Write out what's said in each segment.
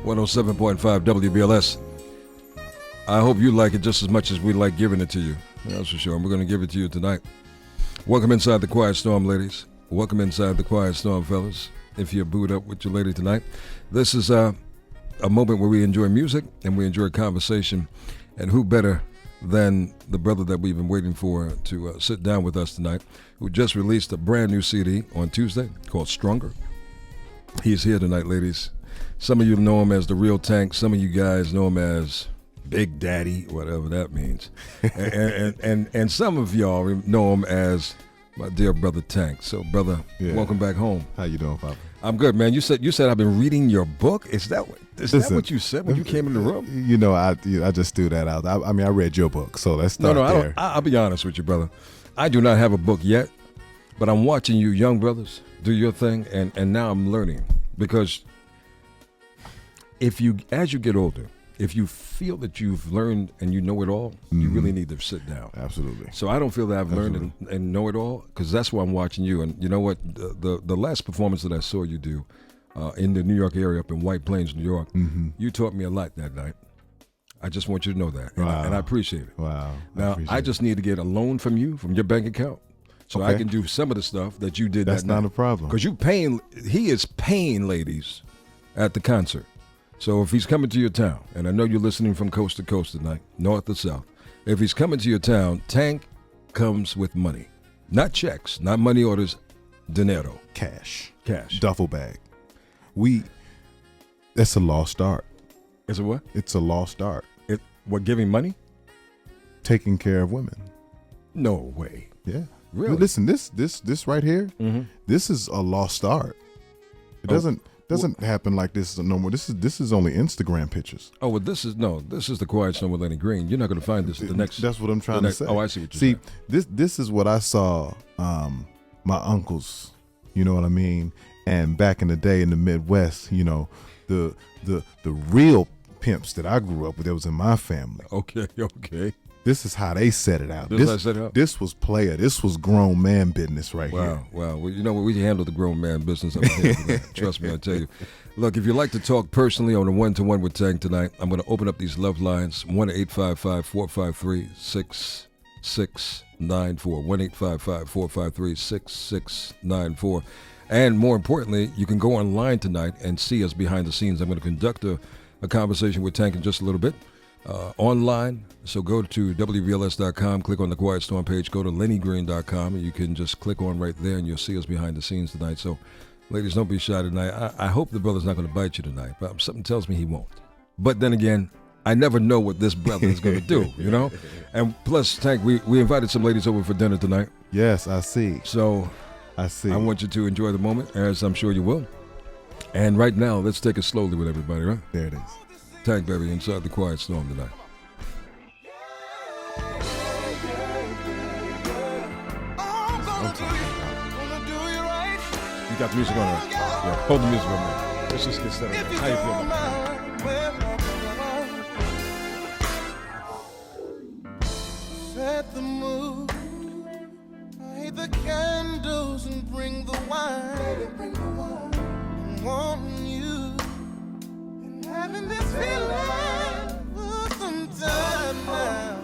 107.5 WBLS. I hope you like it just as much as we like giving it to you. That's for sure. And we're going to give it to you tonight. Welcome inside the Quiet Storm, ladies. Welcome inside the Quiet Storm, fellas. If you're booed up with your lady tonight, this is a moment where we enjoy music and we enjoy conversation. And who better than the brother that we've been waiting for to sit down with us tonight, who just released a brand new CD on Tuesday called Stronger. He's here tonight, ladies. Some of you know him as the Real Tank. Some of you guys know him as Big Daddy, whatever that means. and some of y'all know him as my dear brother Tank. So, brother, welcome back home. How you doing, Papa? I'm good, man. You said I've been reading your book. Is that what you said when you came in the room? You know, I just threw that out. I mean, I read your book, so let's start there. I'll be honest with you, brother. I do not have a book yet, but I'm watching you young brothers do your thing, and now I'm learning. Because as you get older, if you feel that you've learned and you know it all, you really need to sit down. Absolutely. So I don't feel that I've learned and know it all, because that's why I'm watching you. And you know what? The last performance that I saw you do in the New York area, up in White Plains, New York, you taught me a lot that night. I just want you to know that. Wow. And I appreciate it. Wow. Now, I just need to get a loan from you, from your bank account, so I can do some of the stuff that you did That's that night. not a problem. Because he is paying ladies at the concert. So if he's coming to your town, and I know you're listening from coast to coast tonight, north to south, if he's coming to your town, Tank comes with money. Not checks, not money orders, dinero. Cash. Duffel bag. That's a lost art. Is it what? It's a lost art. What, giving money? Taking care of women. No way. Yeah. Really? Listen, this right here, this is a lost art. It doesn't happen like this no more. This is only Instagram pictures. Oh, well, this is the Quiet Storm with Lenny Green. You're not going to find this the next. That's what I'm trying to say. Oh, I see what you're saying. This is what I saw my uncles, you know what I mean? And back in the day in the Midwest, you know, the real pimps that I grew up with, that was in my family. Okay. This is how they set it out. This was player. This was grown man business right here. Wow. Well, you know what? We handle the grown man business over here. Trust me, I tell you. Look, if you'd like to talk personally on a one-to-one with Tank tonight, I'm going to open up these love lines, 1-855-453-6694, 1-855-453-6694. And more importantly, you can go online tonight and see us behind the scenes. I'm going to conduct a conversation with Tank in just a little bit. Online, so go to WBLS.com, click on the Quiet Storm page, go to LennyGreen.com, and you can just click on right there and you'll see us behind the scenes tonight. So, ladies, don't be shy tonight. I hope the brother's not going to bite you tonight, but something tells me he won't. But then again, I never know what this brother is going to do, you know? And plus, Tank, we invited some ladies over for dinner tonight. Yes, I see. So, I want you to enjoy the moment, as I'm sure you will. And right now, let's take it slowly with everybody, right? There it is. Tank, baby, inside the Quiet Storm tonight. You got the music on, right? Yeah, hold the music on there. Let's just get started. How you feel about it? Set the mood, light the candles and bring the wine. I'm wanting you and having this feeling for some time now.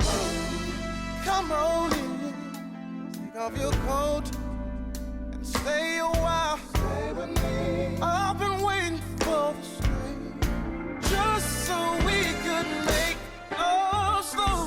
Come on in, take off your coat and stay a while. Stay with me. I've been waiting for the stay, just so we could make love slow.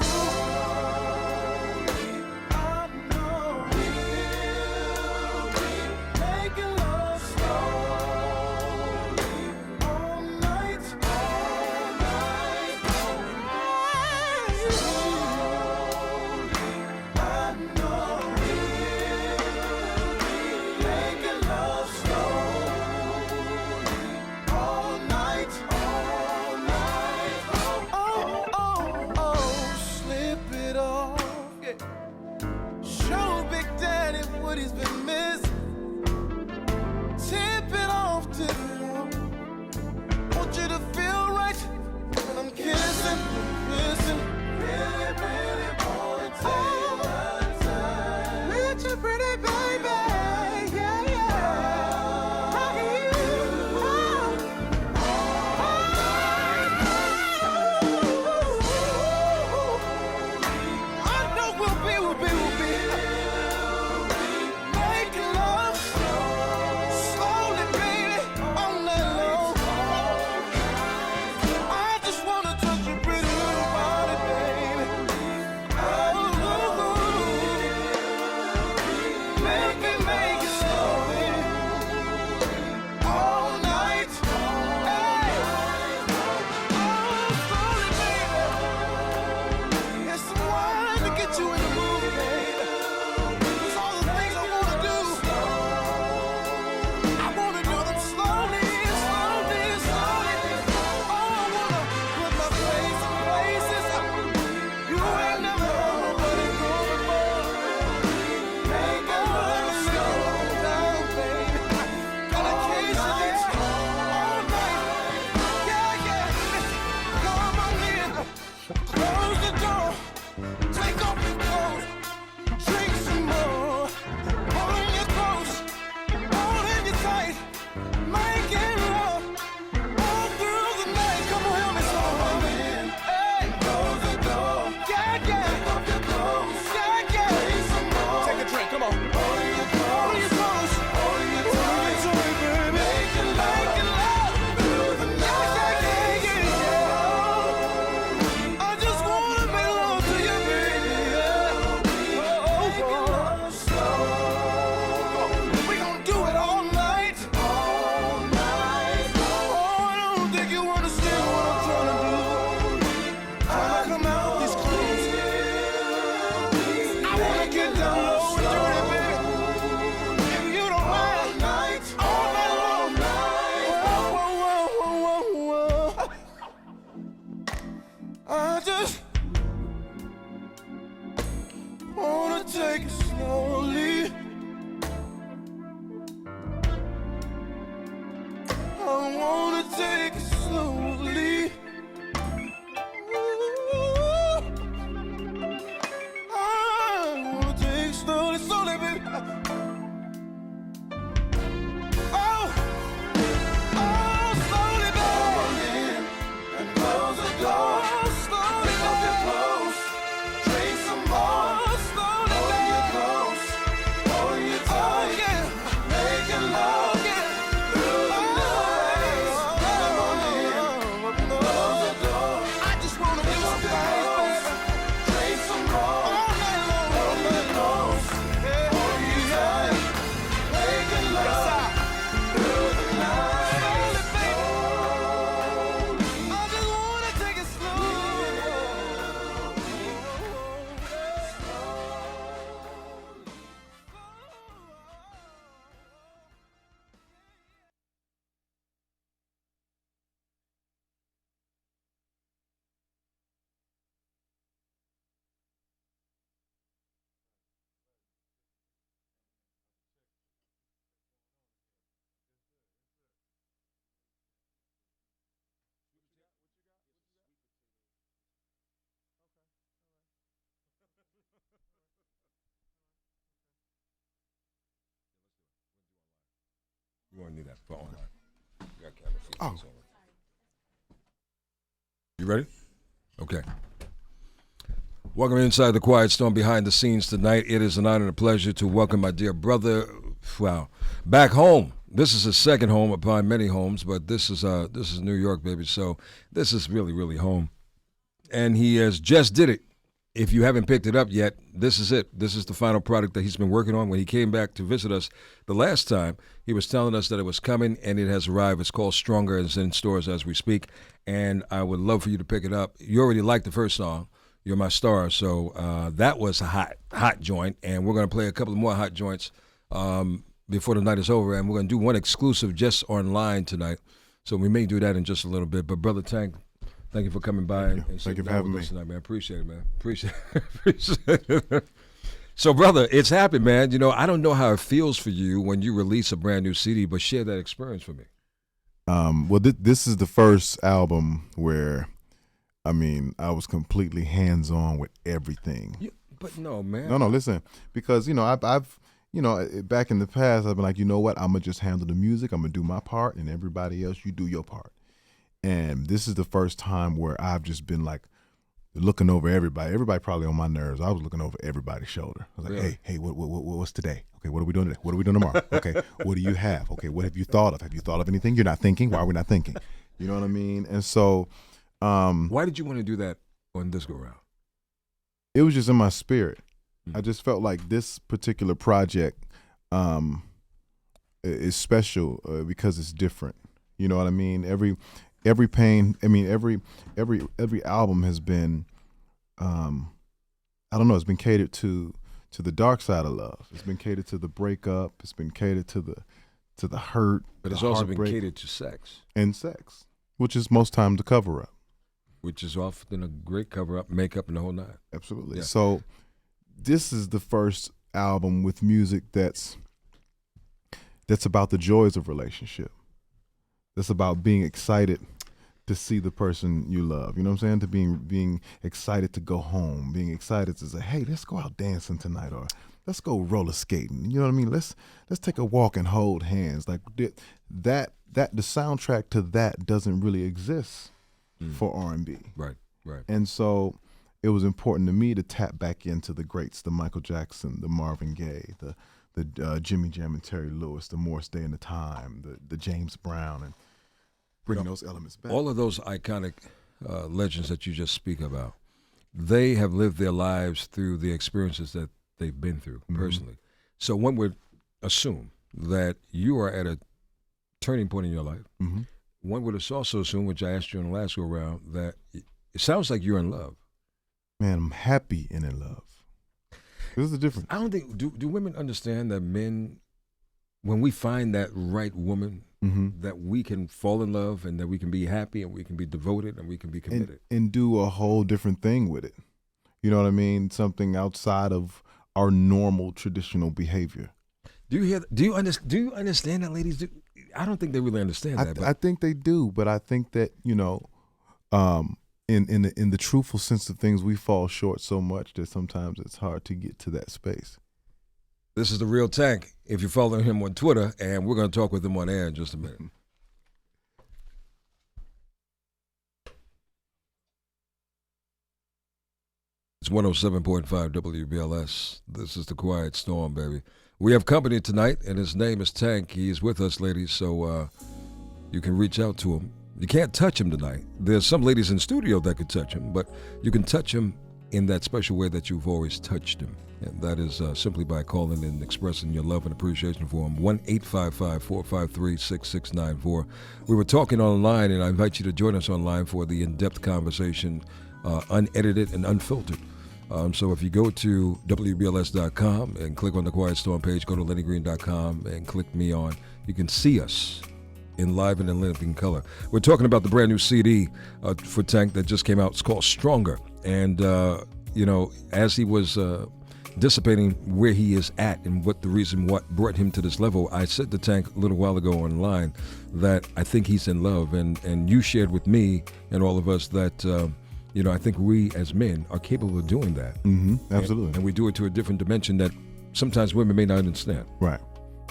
take it slowly. I wanna take it slowly, slowly, baby. Oh, slowly, baby. Come on in and close the door. Slowly, pick up your clothes, drink some more. Slowly, hold you close, hold you tight, making love through the night. Come on in, close the door. I just wanna pick up your clothes, drink some more. Hold you close, hold you tight, making love through the night. Slowly, baby. I just wanna take it slow. You won't need that phone. You got camera feed on it. You ready? Okay. Welcome inside the Quiet Storm behind the scenes tonight. It is an honor and a pleasure to welcome my dear brother, back home. This is his second home upon many homes, but this is New York, baby. So this is really, really home. And he has just did it. If you haven't picked it up yet, this is it. This is the final product that he's been working on. When he came back to visit us the last time, he was telling us that it was coming, and it has arrived. It's called Stronger, and it's in stores as we speak. And I would love for you to pick it up. You already liked the first song, You're My Star, so that was a hot joint, and we're going to play a couple of more hot joints before the night is over, and we're going to do one exclusive just online tonight. So we may do that in just a little bit. But Brother Tank, thank you for coming by. Thank you for having me tonight, man. Appreciate it, man. Appreciate it. So, brother, it's happened, man. You know, I don't know how it feels for you when you release a brand new CD, but share that experience with me. Well, this is the first album where, I mean, I was completely hands-on with everything. But no, man. No, listen, because, you know, I've back in the past, I've been like, you know what, I'm going to just handle the music. I'm going to do my part, and everybody else, you do your part. And this is the first time where I've just been like looking over everybody. Everybody probably on my nerves. I was looking over everybody's shoulder. I was like, really? hey, what's today? Okay, what are we doing today? What are we doing tomorrow? Okay, what do you have? Okay, what have you thought of? Have you thought of anything? You're not thinking? Why are we not thinking? You know what I mean? And so, why did you want to do that on this go round? It was just in my spirit. I just felt like this particular project is special because it's different. You know what I mean? Every album has been, I don't know, it's been catered to the dark side of love. It's been catered to the breakup. It's been catered to the hurt. But it's also been catered to sex. And sex, which is most times the cover up. Which is often a great cover up, makeup, and the whole nine. Absolutely. Yeah. So this is the first album with music that's about the joys of relationship. That's about being excited to see the person you love. You know what I'm saying? To being excited to go home, being excited to say, hey, let's go out dancing tonight, or let's go roller skating. You know what I mean? Let's take a walk and hold hands. Like that the soundtrack to that doesn't really exist for R&B. Right. And so it was important to me to tap back into the greats, the Michael Jackson, the Marvin Gaye, the Jimmy Jam and Terry Lewis, the Morris Day and the Time, the James Brown, and bring those elements back. All of those iconic legends that you just speak about, they have lived their lives through the experiences that they've been through personally. So one would assume that you are at a turning point in your life. Mm-hmm. One would also assume, which I asked you in the last go-around, that it sounds like you're in love. Man, I'm happy and in love. This is the difference. I don't think, do women understand that men, when we find that right woman, that we can fall in love and that we can be happy and we can be devoted and we can be committed. And do a whole different thing with it. You know what I mean? Something outside of our normal traditional behavior. Do you understand that, ladies? I don't think they really understand that. I think they do, but I think that, you know, in the truthful sense of things, we fall short so much that sometimes it's hard to get to that space. This is The Real Tank. If you're following him on Twitter, and we're going to talk with him on air in just a minute. It's 107.5 WBLS. This is The Quiet Storm, baby. We have company tonight, and his name is Tank. He is with us, ladies, so you can reach out to him. You can't touch him tonight. There's some ladies in studio that could touch him, but you can touch him in that special way that you've always touched him. And that is simply by calling and expressing your love and appreciation for him. 1-855-453-6694. We were talking online, and I invite you to join us online for the in-depth conversation, unedited and unfiltered. So if you go to WBLS.com and click on the Quiet Storm page, go to LennyGreen.com and click me on, you can see us in live and in living color. We're talking about the brand new CD for Tank that just came out. It's called Stronger. And, you know, as he was dissipating where he is at and what the reason what brought him to this level, I said to Tank a little while ago online that I think he's in love. And you shared with me and all of us that, you know, I think we as men are capable of doing that. Mm-hmm, absolutely. And we do it to a different dimension that sometimes women may not understand. Right.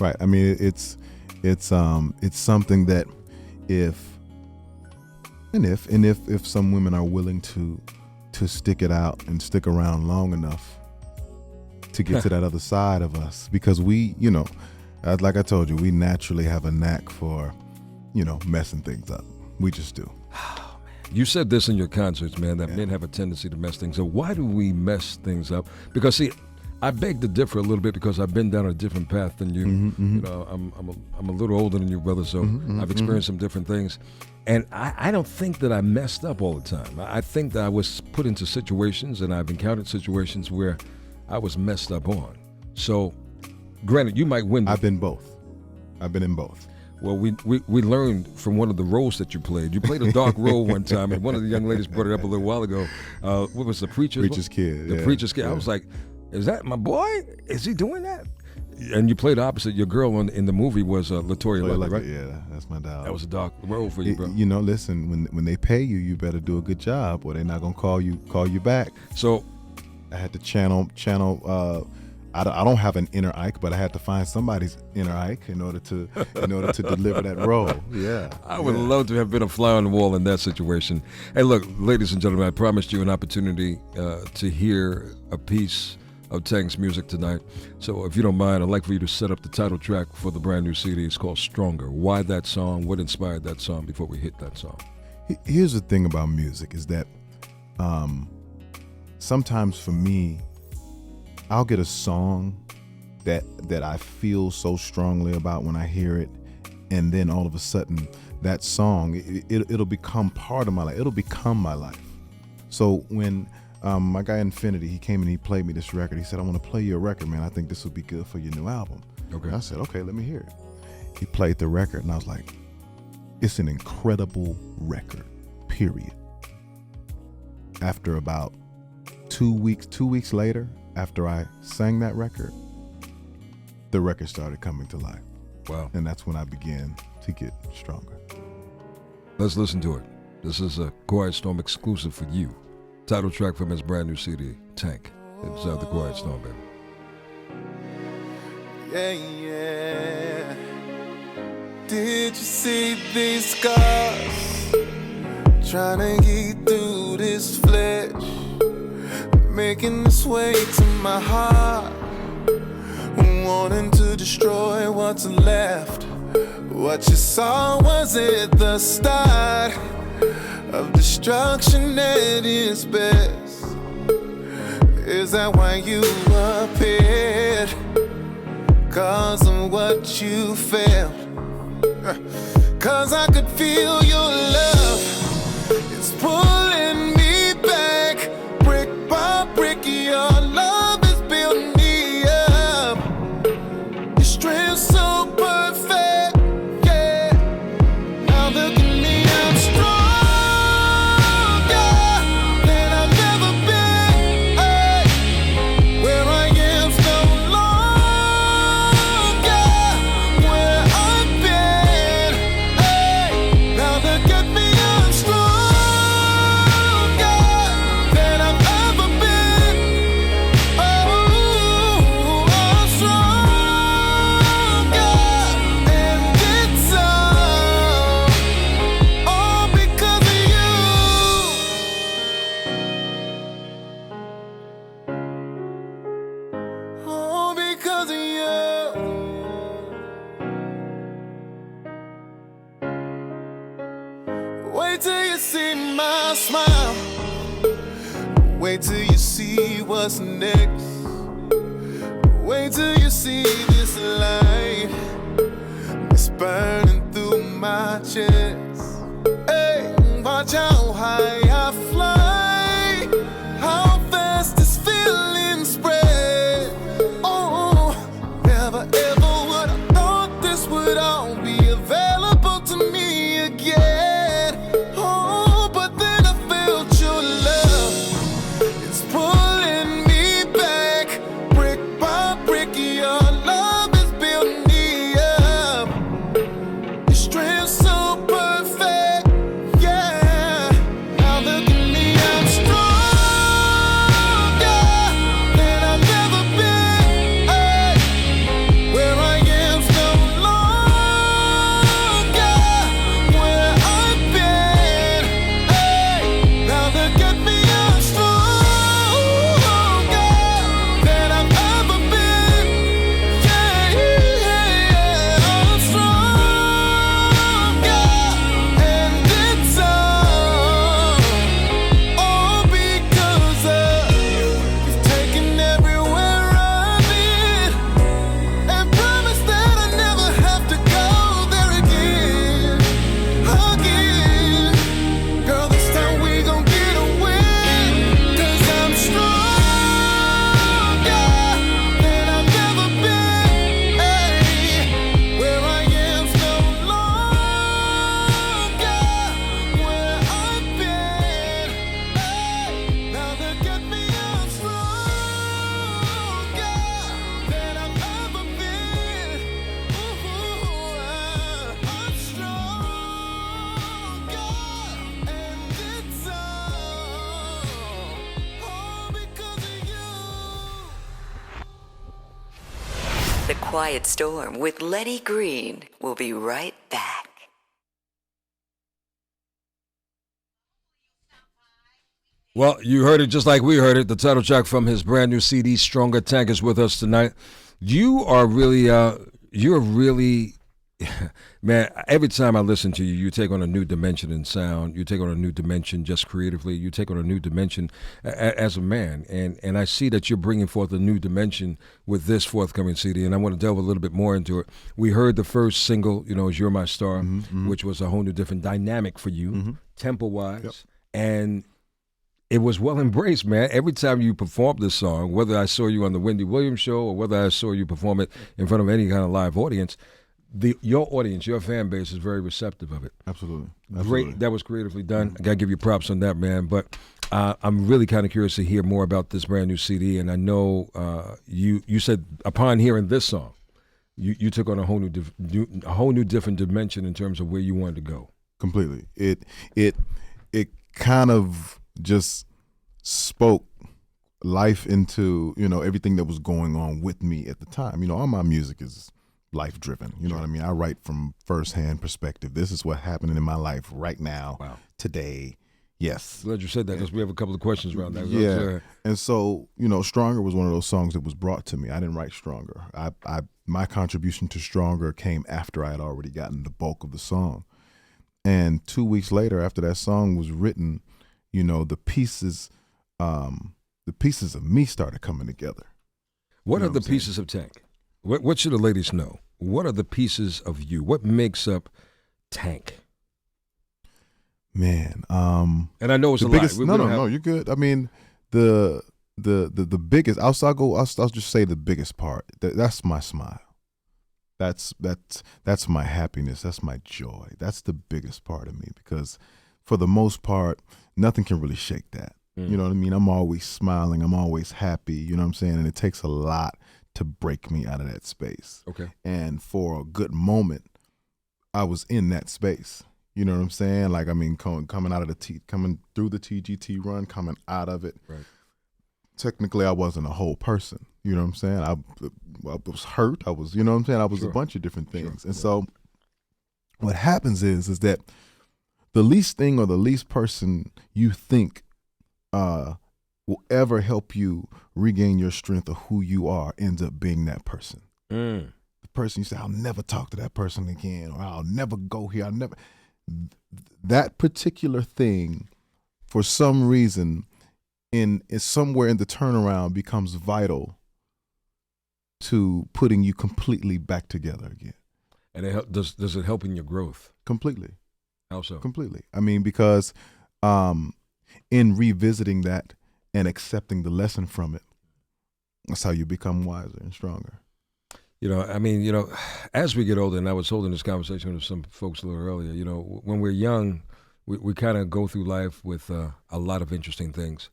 I mean, it's something that if some women are willing to stick it out and stick around long enough to get to that other side of us, because we, you know, like I told you, we naturally have a knack for, you know, messing things up. We just do. You said this in your concerts, man, that men have a tendency to mess things up. Why do we mess things up? Because, see, I beg to differ a little bit because I've been down a different path than you. Mm-hmm. You know, I'm a little older than you, brother, so I've experienced some different things. And I don't think that I messed up all the time. I think that I was put into situations, and I've encountered situations where I was messed up on. So, granted, you might win. I've been both. I've been in both. Well, we learned from one of the roles that you played. You played a dark role one time, and one of the young ladies brought it up a little while ago. What was the Preacher's Kid? The Preacher's Kid. Yeah. I was like, is that my boy? Is he doing that? And you played opposite. Your girl in the movie was Latoya Luckett, right? Yeah, that's my dog. That was a dark role for you, bro. You know, listen, when they pay you, you better do a good job, or they're not gonna call you back. So I had to channel. I don't have an inner Ike, but I had to find somebody's inner Ike in order to deliver that role. Yeah, I would love to have been a fly on the wall in that situation. Hey, look, ladies and gentlemen, I promised you an opportunity to hear a piece of Tank's music tonight. So if you don't mind, I'd like for you to set up the title track for the brand new CD. It's called Stronger. Why that song? What inspired that song before we hit that song? Here's the thing about music is that sometimes for me, I'll get a song that I feel so strongly about when I hear it, and then all of a sudden that song, it'll become part of my life. It'll become my life. So when my guy Infinity, he came and he played me this record. He said, I want to play you a record, man. I think this would be good for your new album. Okay. And I said, okay, let me hear it. He played the record, and I was like, it's an incredible record, period. After about 2 weeks later, after I sang that record, the record started coming to life. Wow. And that's when I began to get stronger. Let's listen to it. This is a Quiet Storm exclusive for you. Title track from his brand new CD, Tank. It's The Quiet Storm, baby. Yeah. Did you see these scars? Trying to get through this flesh, making its way to my heart, wanting to destroy what's left. What you saw was it the start of destruction at its best? Is that why you appeared? 'Cause of what you felt? 'Cause I could feel your love, it's pulling me back, brick by brick. Your love is building me up, your strength's so perfect, yeah. Now look at me, I'm stronger than I've ever been, hey. Where I am no longer where I've been. Wait till you see my smile. Wait till you see what's next. Wait till you see this light. It's burning through my chest. Hey, watch how high I fly. How fast this feeling spread. Oh, never ever would I thought this would all be available to me again. Oh, but then I felt your love. It's pulling me back, brick by brick. Your love is building me up. Your strength so perfect, yeah. Now look at me, I'm stronger than I've ever been. Ay, where I am no longer where I've been. Ay, now look at me, I'm stronger than I've ever been. Yeah, I'm stronger, and it's all because of you've taken everywhere I've been and promised that I never have to go there again. Girl, this time we gon' get a win, 'cause I'm stronger than I've ever been. Ay, where I am's no longer where I've been. Ay, now look at me, I'm stronger than I've ever been. Ooh, I'm stronger, and it's all because of you. The Quiet Storm with Lenny Green. We'll be right back. Well, you heard it just like we heard it. The title track from his brand new CD, Stronger Tank, is with us tonight. You are really, you're really, man, every time I listen to you, you take on a new dimension in sound. You take on a new dimension just creatively. You take on a new dimension as a man. And I see that you're bringing forth a new dimension with this forthcoming CD, and I want to delve a little bit more into it. We heard the first single, is You're My Star, which was a whole new different dynamic for you, tempo-wise. And it was well embraced, man. Every time you perform this song, whether I saw you on the Wendy Williams show or whether I saw you perform it in front of any kind of live audience, your audience, your fan base is very receptive of it. Absolutely. Great. That was creatively done. I got to give you props on that, man. But I'm really kind of curious to hear more about this brand new CD. And I know you said upon hearing this song, you took on a whole new different dimension in terms of where you wanted to go. Completely. It kind of just spoke life into, everything that was going on with me at the time. All my music is life driven. You know what I mean? I write from firsthand perspective. This is what's happening in my life right now, today. Yes. Glad you said that because we have a couple of questions around that. Yeah. And so, Stronger was one of those songs that was brought to me. I didn't write Stronger. My contribution to Stronger came after I had already gotten the bulk of the song. And 2 weeks later, after that song was written, the pieces of me started coming together. What are the pieces of Tank? What should the ladies know? What are the pieces of you? What makes up Tank? Man, and I know it's the a biggest. lot. No, you're good. I mean, the biggest. I'll just say the biggest part. That's my smile. That's my happiness. That's my joy. That's the biggest part of me because, for the most part, nothing can really shake that. You know what I mean? I'm always smiling. I'm always happy. You know what I'm saying? And it takes a lot to break me out of that space. Okay. And for a good moment, I was in that space. You know what I'm saying? Like, I mean, coming out of coming through the TGT run, coming out of it. Right. Technically, I wasn't a whole person. You know what I'm saying? I was hurt. I was, you know what I'm saying? I was a bunch of different things. And so what happens is that the least thing or the least person you think will ever help you regain your strength of who you are ends up being that person. The person you say, I'll never talk to that person again, or I'll never go here. that particular thing, for some reason, is somewhere in the turnaround becomes vital to putting you completely back together again. And does it help in your growth? Completely. How so? Completely. I mean, because in revisiting that and accepting the lesson from it, that's how you become wiser and stronger. As we get older, and I was holding this conversation with some folks a little earlier, when we're young, we kind of go through life with a lot of interesting things.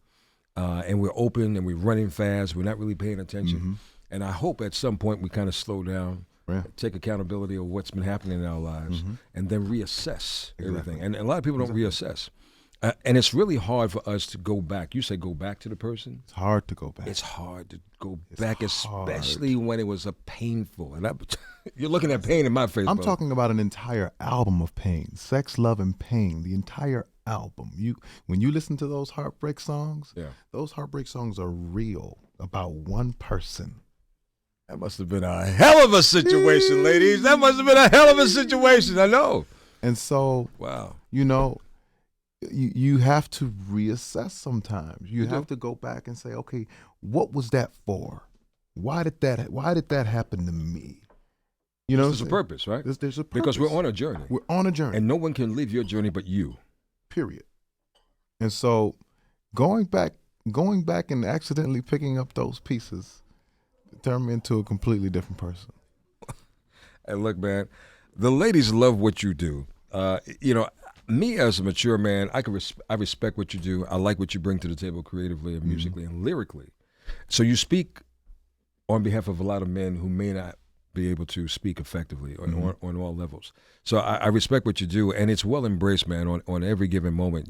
And we're open and we're running fast. We're not really paying attention. Mm-hmm. And I hope at some point we kind of slow down, Yeah. take accountability of what's been happening in our lives, Mm-hmm. and then reassess everything. Exactly. And a lot of people don't reassess. And it's really hard for us to go back. You say go back to the person? It's hard to go back. It's hard to go It's back, hard. especially when it was a painful. And you're looking at pain in my face. I'm bro. talking about an entire album of pain, Sex, Love, and Pain, the entire album. When you listen to those heartbreak songs, Yeah. those heartbreak songs are real about one person. That must have been a hell of a situation, ladies. That must have been a hell of a situation. I know. And so, Wow. you have to reassess sometimes. You You have do. to go back and say, okay, what was that for? Why did that happen to me? You know, There's a purpose, right? There's a purpose. Because we're on a journey. We're on a journey. And no one can live your journey but you. Period. And so going back and accidentally picking up those pieces turned me into a completely different person. And look, man, the ladies love what you do. Me as a mature man, I respect what you do. I like what you bring to the table creatively and musically and lyrically. So you speak on behalf of a lot of men who may not be able to speak effectively on all levels. So I respect what you do, and it's well embraced, man, on every given moment,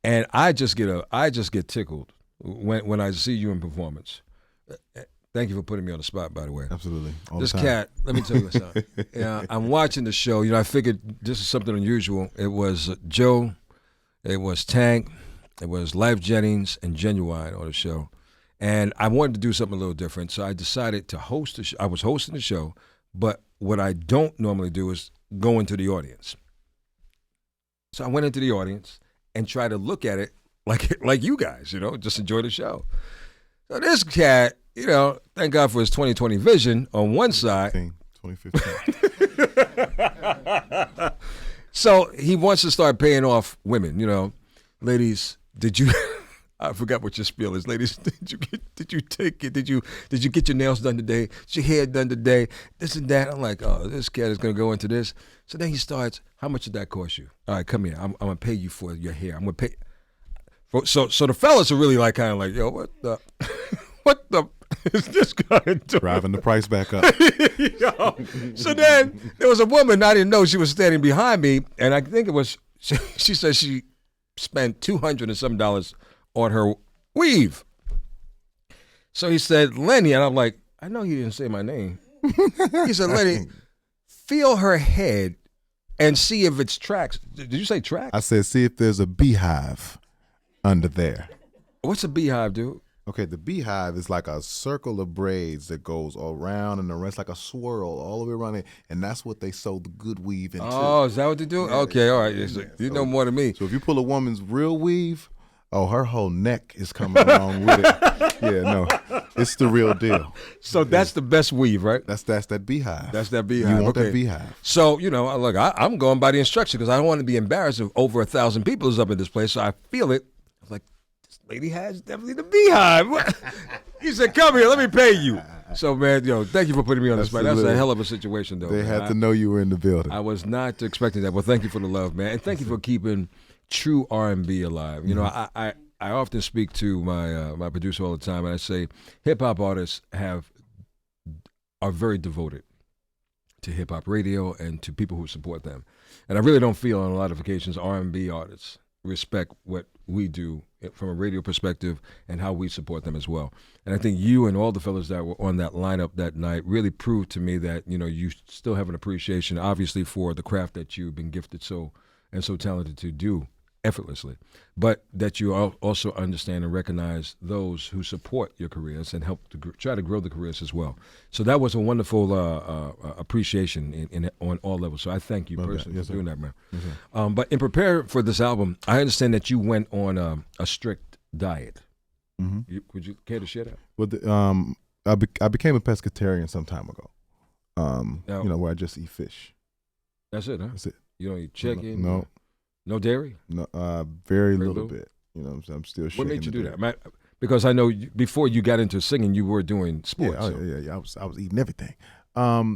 And I just get tickled when I see you in performance. Thank you for putting me on the spot, by the way. Absolutely. All This the time. cat, let me tell you something. I'm watching the show. I figured this is something unusual. It was Joe, it was Tank, it was Life Jennings, and Genuine on the show. And I wanted to do something a little different, so I decided to host the show. I was hosting the show, but what I don't normally do is go into the audience. So I went into the audience and tried to look at it like you guys, just enjoy the show. So this cat, thank God for his 20/20 vision on one side. 2015. So he wants to start paying off women, Ladies, did you I forgot what your spiel is. Ladies, did you take it? Did you get your nails done today? Did your hair done today? This and that. I'm like, oh, this cat is gonna go into this. So then he starts, how much did that cost you? All right, come here. I'm gonna pay you for your hair. I'm gonna pay. So the fellas are really kind of like, yo, what the is this guy doing? Driving the price back up. Yo. So then there was a woman, I didn't know she was standing behind me, and I think it was, she said she spent $200 and some on her weave. So he said, Lenny, and I'm like, I know he didn't say my name. He said, Lenny, feel her head and see if it's tracks. Did you say tracks? I said, see if there's a beehive under there. What's a beehive, dude? Okay, the beehive is like a circle of braids that goes around and around. It's like a swirl all the way around it, and that's what they sew the good weave into. Oh, is that what they do? Yeah, okay, all right. yeah, So yeah. you know more than me. So if you pull a woman's real weave, her whole neck is coming along with it. Yeah, no, it's the real deal. So that's the best weave, right? That's that beehive. That's that beehive. You want okay. that beehive. So, look, I'm going by the instruction because I don't want to be embarrassed if over 1,000 people is up in this place. So I feel it. I was like, this lady has definitely the beehive. He said, come here, let me pay you. So, man, thank you for putting me on the spot. That's a Absolutely. hell of a situation, though. They man. had to know you were in the building. I was not expecting that. Well, thank you for the love, man. And thank you for keeping true R&B alive. I often speak to my producer all the time, and I say hip-hop artists are very devoted to hip-hop radio and to people who support them. And I really don't feel on a lot of occasions R&B artists respect what we do from a radio perspective and how we support them as well. And I think you and all the fellas that were on that lineup that night really proved to me that, you still have an appreciation, obviously, for the craft that you've been gifted so talented to do effortlessly, but that you also understand and recognize those who support your careers and help to try to grow the careers as well. So that was a wonderful appreciation on all levels. So I thank you personally for doing that, man. Yes, But in preparing for this album, I understand that you went on a strict diet. Mm-hmm. Would you care to share that? Well, I became a pescatarian some time ago. Now, where I just eat fish. That's it, huh? That's it. You don't eat chicken? No. No dairy? No, very little little? bit. I'm still. What made you do that? Because I know before you got into singing, you were doing sports. Yeah. I was eating everything.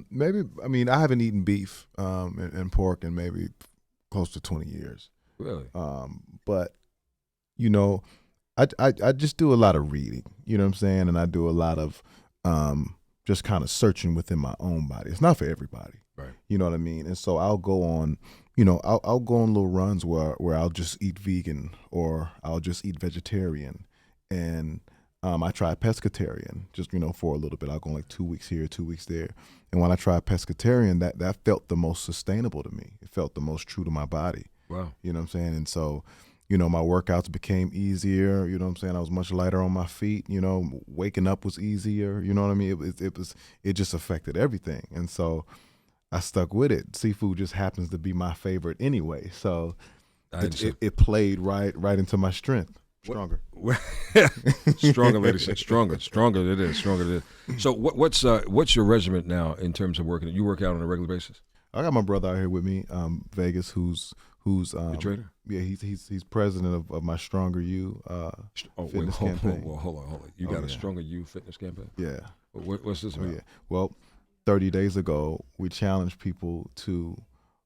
Maybe I haven't eaten beef and pork in maybe close to 20 years. Really? But I just do a lot of reading. You know what I'm saying? And I do a lot of just kind of searching within my own body. It's not for everybody. Right. You know what I mean? And so I'll go on. I'll go on little runs where I'll just eat vegan or I'll just eat vegetarian, and I try pescatarian just for a little bit. I'll go like 2 weeks here, 2 weeks there, and when I tried pescatarian, that felt the most sustainable to me. It felt the most true to my body. Wow. You know what I'm saying? And so, my workouts became easier. You know what I'm saying? I was much lighter on my feet. Waking up was easier. You know what I mean? It just affected everything, and so I stuck with it. Seafood just happens to be my favorite anyway, so it played right into my strength. Stronger. Stronger, lady said. Stronger it is. So what's your regimen now in terms of working? You work out on a regular basis? I got my brother out here with me, Vegas, who's the trainer? Yeah, he's president of my Stronger You fitness campaign. Hold on. You got a Stronger You fitness campaign? Yeah. What's this about? Yeah. Well, 30 days ago, we challenged people to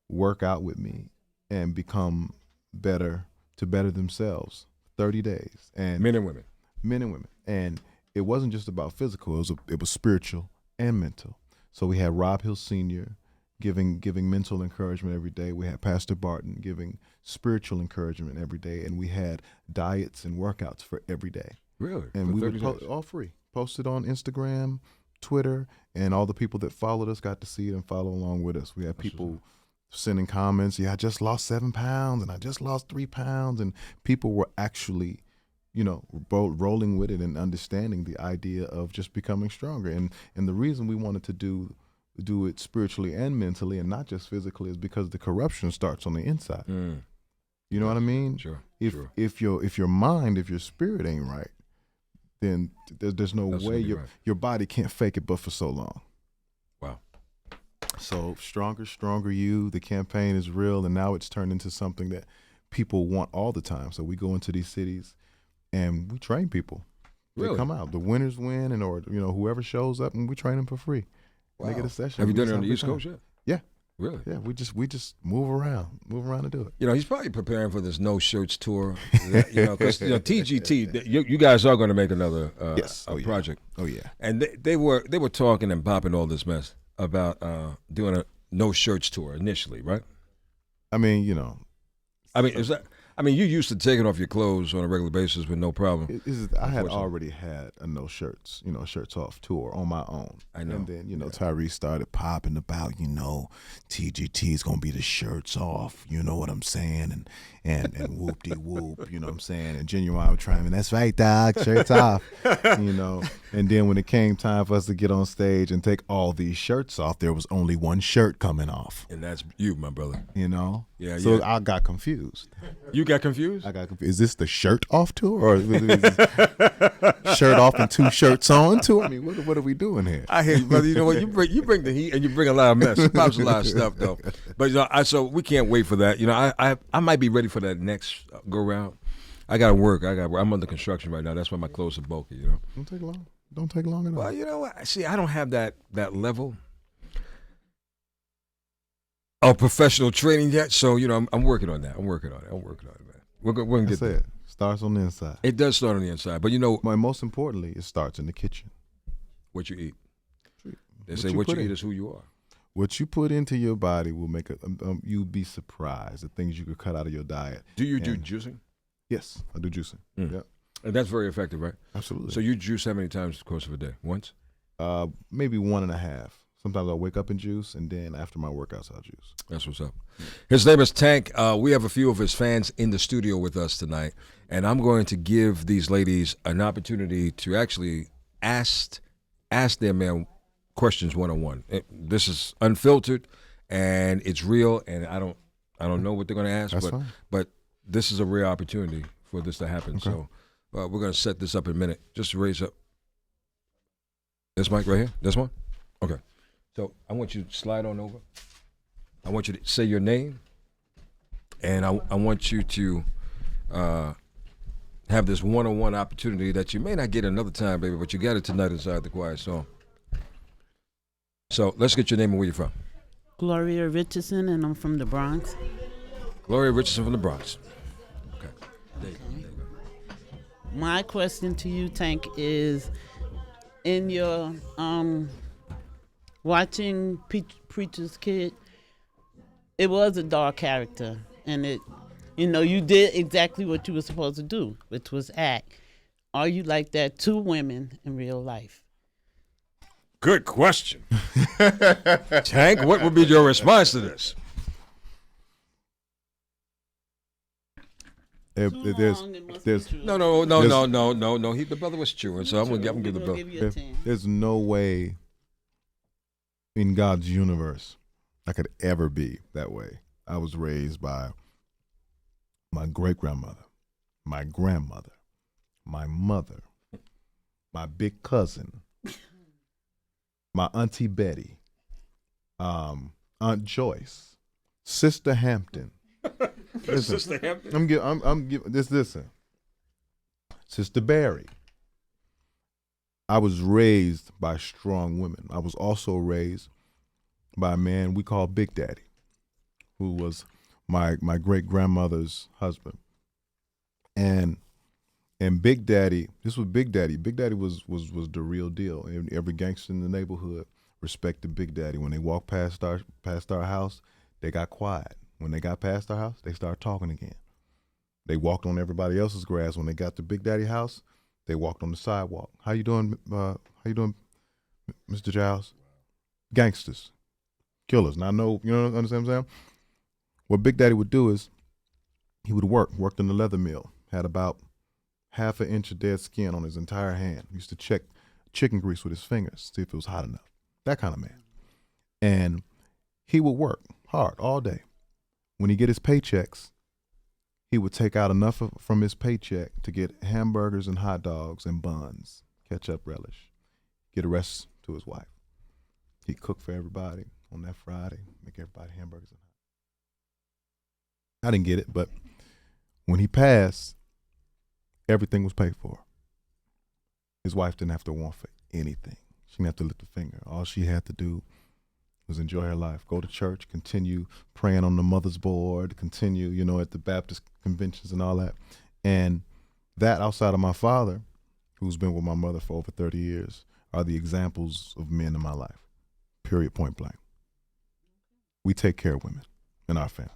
work out with me and become better themselves. 30 days, and men and women, and it wasn't just about physical. It was spiritual and mental. So we had Rob Hill Sr. giving mental encouragement every day. We had Pastor Barton giving spiritual encouragement every day, and we had diets and workouts for every day. Really? And we would all free. Posted on Instagram, Twitter, and all the people that followed us got to see it and follow along with us. We had people sending comments, I just lost 7 pounds and I just lost 3 pounds, and people were actually, rolling with it and understanding the idea of just becoming stronger. And the reason we wanted to do it spiritually and mentally and not just physically is because the corruption starts on the inside. You know what I mean? Sure. If your mind, if your spirit ain't right, then there's no way your body can't fake it but for so long. Wow. So Stronger You, the campaign is real, and now it's turned into something that people want all the time. So we go into these cities and we train people. Really? They come out. The winners win, and whoever shows up, and we train them for free. Wow. They get a session. Have you done it on the East Coast yet? Yeah. Really? Yeah, we just move around and do it. He's probably preparing for this No Shirts tour. Because TGT, you guys are going to make another project. Oh yeah. And they were talking and popping all this mess about doing a No Shirts tour initially, right? You used to taking off your clothes on a regular basis with no problem. I had already had a no shirts, shirts off tour on my own. I know. And then, Tyrese started popping about, TGT is going to be the shirts off, you know what I'm saying? And whoop-de-whoop, you know what I'm saying? And Genuine was trying, that's right, dog, shirts off, And then when it came time for us to get on stage and take all these shirts off, there was only one shirt coming off. And that's you, my brother. Yeah. So I got confused. You got confused? I got confused. Is this the shirt off tour, or is this shirt off and 2 shirts on tour? I mean, what are we doing here? I hear you, brother. You know what? You bring the heat and you bring a lot of mess. It pops a lot of stuff, though. But so we can't wait for that. I might be ready for that next go round. I got to work. I'm under construction right now. That's why my clothes are bulky. Don't take long. Don't take long at all. Well, you know what? See, I don't have that level of professional training yet. So I'm working on that. I'm working on it, man. We're gonna get there. Starts on the inside. It does start on the inside, but most importantly, it starts in the kitchen. What you eat. They say what you eat is who you are. What you put into your body will make you'd be surprised the things you could cut out of your diet. Do you do juicing? Yes, I do juicing. Yeah, and that's very effective, right? Absolutely. So you juice how many times in the course of a day? Once? Maybe 1.5. Sometimes I'll wake up and juice, and then after my workouts, I'll juice. That's what's up. His name is Tank. We have a few of his fans in the studio with us tonight, and I'm going to give these ladies an opportunity to actually ask their man questions one-on-one. This is unfiltered, and it's real, and I don't know what they're going to ask, but this is a rare opportunity for this to happen. Okay. So we're going to set this up in a minute. Just raise up. This mic right here? This one? Okay. So I want you to slide on over. I want you to say your name, and I want you to have this one-on-one opportunity that you may not get another time, baby, but you got it tonight inside the Quiet Storm. So let's get your name and where you're from. Gloria Richardson, and I'm from the Bronx. Gloria Richardson from the Bronx. Okay. There you go. My question to you, Tank, is in your watching Preacher's Kid, it was a dark character, and you did exactly what you were supposed to do, which was act. Are you like that to women in real life? Good question. Tank, what would be your response to this? There's no. The brother was chewing, so I'm gonna give the brother. There's no way in God's universe I could ever be that way. I was raised by my great-grandmother, my grandmother, my mother, my big cousin, my auntie Betty, Aunt Joyce, Sister Hampton. Listen, Sister Hampton. I'm giving this. Listen, Sister Barry. I was raised by strong women. I was also raised by a man we call Big Daddy, who was my great grandmother's husband. And Big Daddy, this was Big Daddy. Big Daddy was the real deal. Every gangster in the neighborhood respected Big Daddy. When they walked past our house, they got quiet. When they got past our house, they started talking again. They walked on everybody else's grass. When they got to Big Daddy house, they walked on the sidewalk. How you doing, Mr. Giles? Gangsters, killers. Now I know, you know, understand what I'm saying? What Big Daddy would do is he would worked in the leather mill, had about half an inch of dead skin on his entire hand. He used to check chicken grease with his fingers, see if it was hot enough. That kind of man. And he would work hard all day. When he get his paychecks, he would take out enough from his paycheck to get hamburgers and hot dogs and buns, ketchup relish, get a rest to his wife. He'd cook for everybody on that Friday, make everybody hamburgers and hot dogs. I didn't get it, but when he passed, everything was paid for. His wife didn't have to want for anything. She didn't have to lift a finger. All she had to do was enjoy her life, go to church, continue praying on the mother's board, continue, you know, at the Baptist conventions and all that. And that, outside of my father, who's been with my mother for over 30 years, are the examples of men in my life, period, point blank. We take care of women in our family.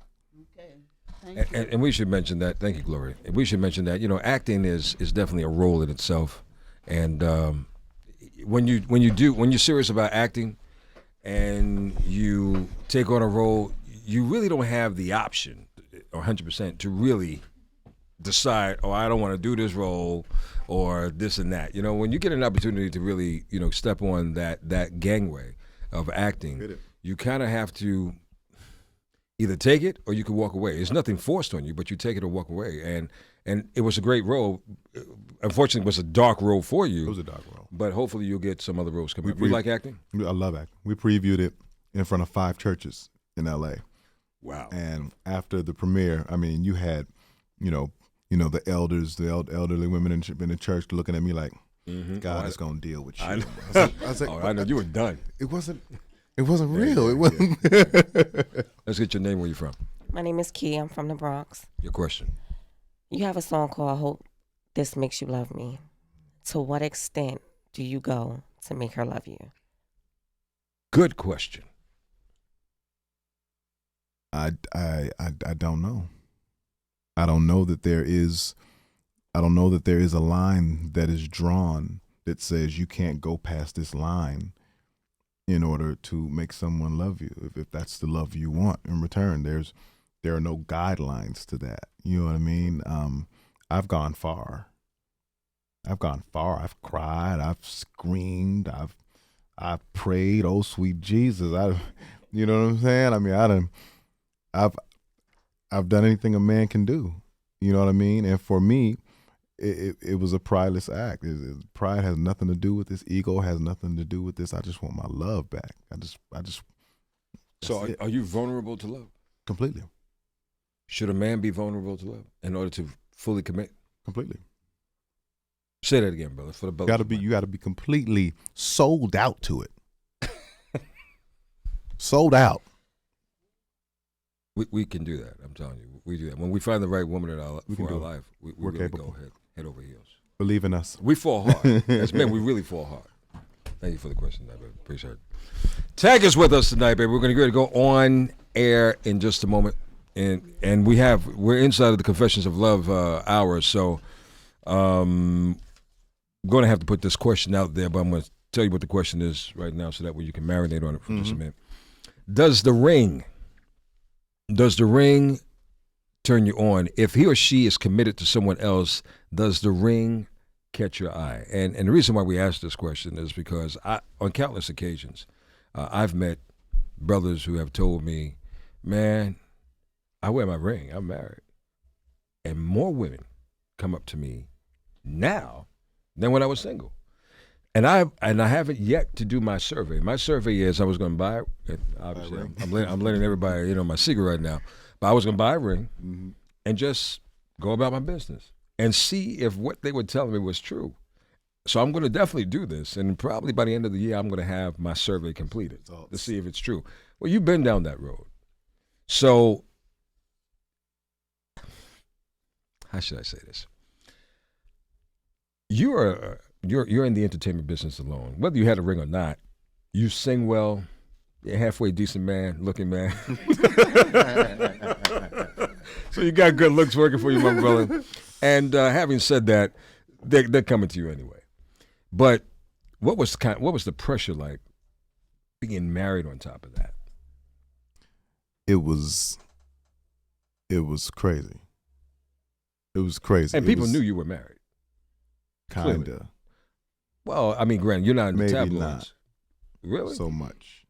Okay. And we should mention that. Thank you, Gloria. We should mention that, you know, acting is definitely a role in itself. And when you're serious about acting, and you take on a role, you really don't have the option, or 100%, to really decide, oh, I don't want to do this role, or this and that. You know, when you get an opportunity to really, you know, step on that gangway of acting, you kind of have to either take it or you can walk away. There's nothing forced on you, but you take it or walk away. And it was a great role. Unfortunately, it was a dark role for you. It was a dark role. But hopefully you'll get some other roles coming up. You like acting? I love acting. We previewed it in front of 5 churches in L.A. Wow. And after the premiere, I mean, you had, you know, the elders, the elderly women in the church looking at me like, God is going to deal with you. I was like, I know you were done. It wasn't real. It wasn't. Let's get your name. Where you from? My name is Key. I'm from the Bronx. Your question. You have a song called I Hope This Makes You Love Me. To what extent do you go to make her love you? Good question. I don't know. I don't know that there is a line that is drawn that says you can't go past this line in order to make someone love you. If that's the love you want in return, there are no guidelines to that. You know what I mean? I've gone far. I've cried. I've screamed. I've prayed. Oh, sweet Jesus! You know what I'm saying? I mean, I've done anything a man can do. You know what I mean? And for me, it was a prideless act. Pride has nothing to do with this. Ego has nothing to do with this. I just want my love back. I just. So are you vulnerable to love? Completely. Should a man be vulnerable to love in order to fully commit? Completely. Say that again, brother. For the brother. You gotta be completely sold out to it. Sold out. We can do that. I'm telling you, we do that. When we find the right woman in our life, we really capable. go head over heels. Believe in us. We fall hard. As men, we really fall hard. Thank you for the question, baby. Appreciate it. Tag is with us tonight, baby. We're going to go on air in just a moment, and we're inside of the Confessions of Love hour, so I'm going to have to put this question out there, but I'm going to tell you what the question is right now, so that way you can marinate on it for just a minute. Does the ring turn you on? If he or she is committed to someone else, does the ring catch your eye? And the reason why we ask this question is because on countless occasions, I've met brothers who have told me, man, I wear my ring, I'm married. And more women come up to me now than when I was single. And I haven't yet to do my survey. My survey is I was going to buy, and obviously I'm letting everybody my secret right now, but I was going to buy a ring and just go about my business and see if what they were telling me was true. So I'm going to definitely do this, and probably by the end of the year I'm going to have my survey completed to see if it's true. Well, you've been down that road. So how should I say this? You're in the entertainment business alone. Whether you had a ring or not, you sing well, you're a halfway decent man, looking man. So you got good looks working for you, my brother. And having said that, they're coming to you anyway. But what was the pressure like being married on top of that? It was crazy. It was crazy. And people knew you were married. Kinda. Clearly. Well, I mean, granted, you're not in the Maybe tabloids. not. Really? So much.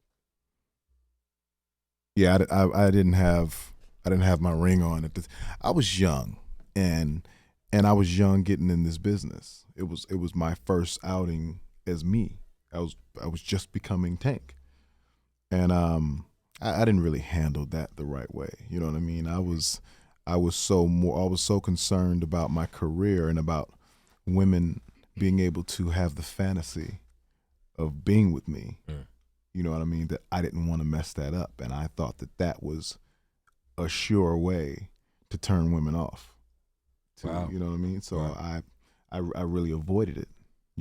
Yeah, I didn't have my ring on at this. I was young, and I was young getting in this business. It was my first outing as me. I was just becoming Tank, and I didn't really handle that the right way. You know what I mean? I was so concerned about my career and about women being able to have the fantasy of being with me. You know what I mean? That I didn't want to mess that up, and I thought that was a sure way to turn women off. Wow. You know what I mean? So Wow. I really avoided it,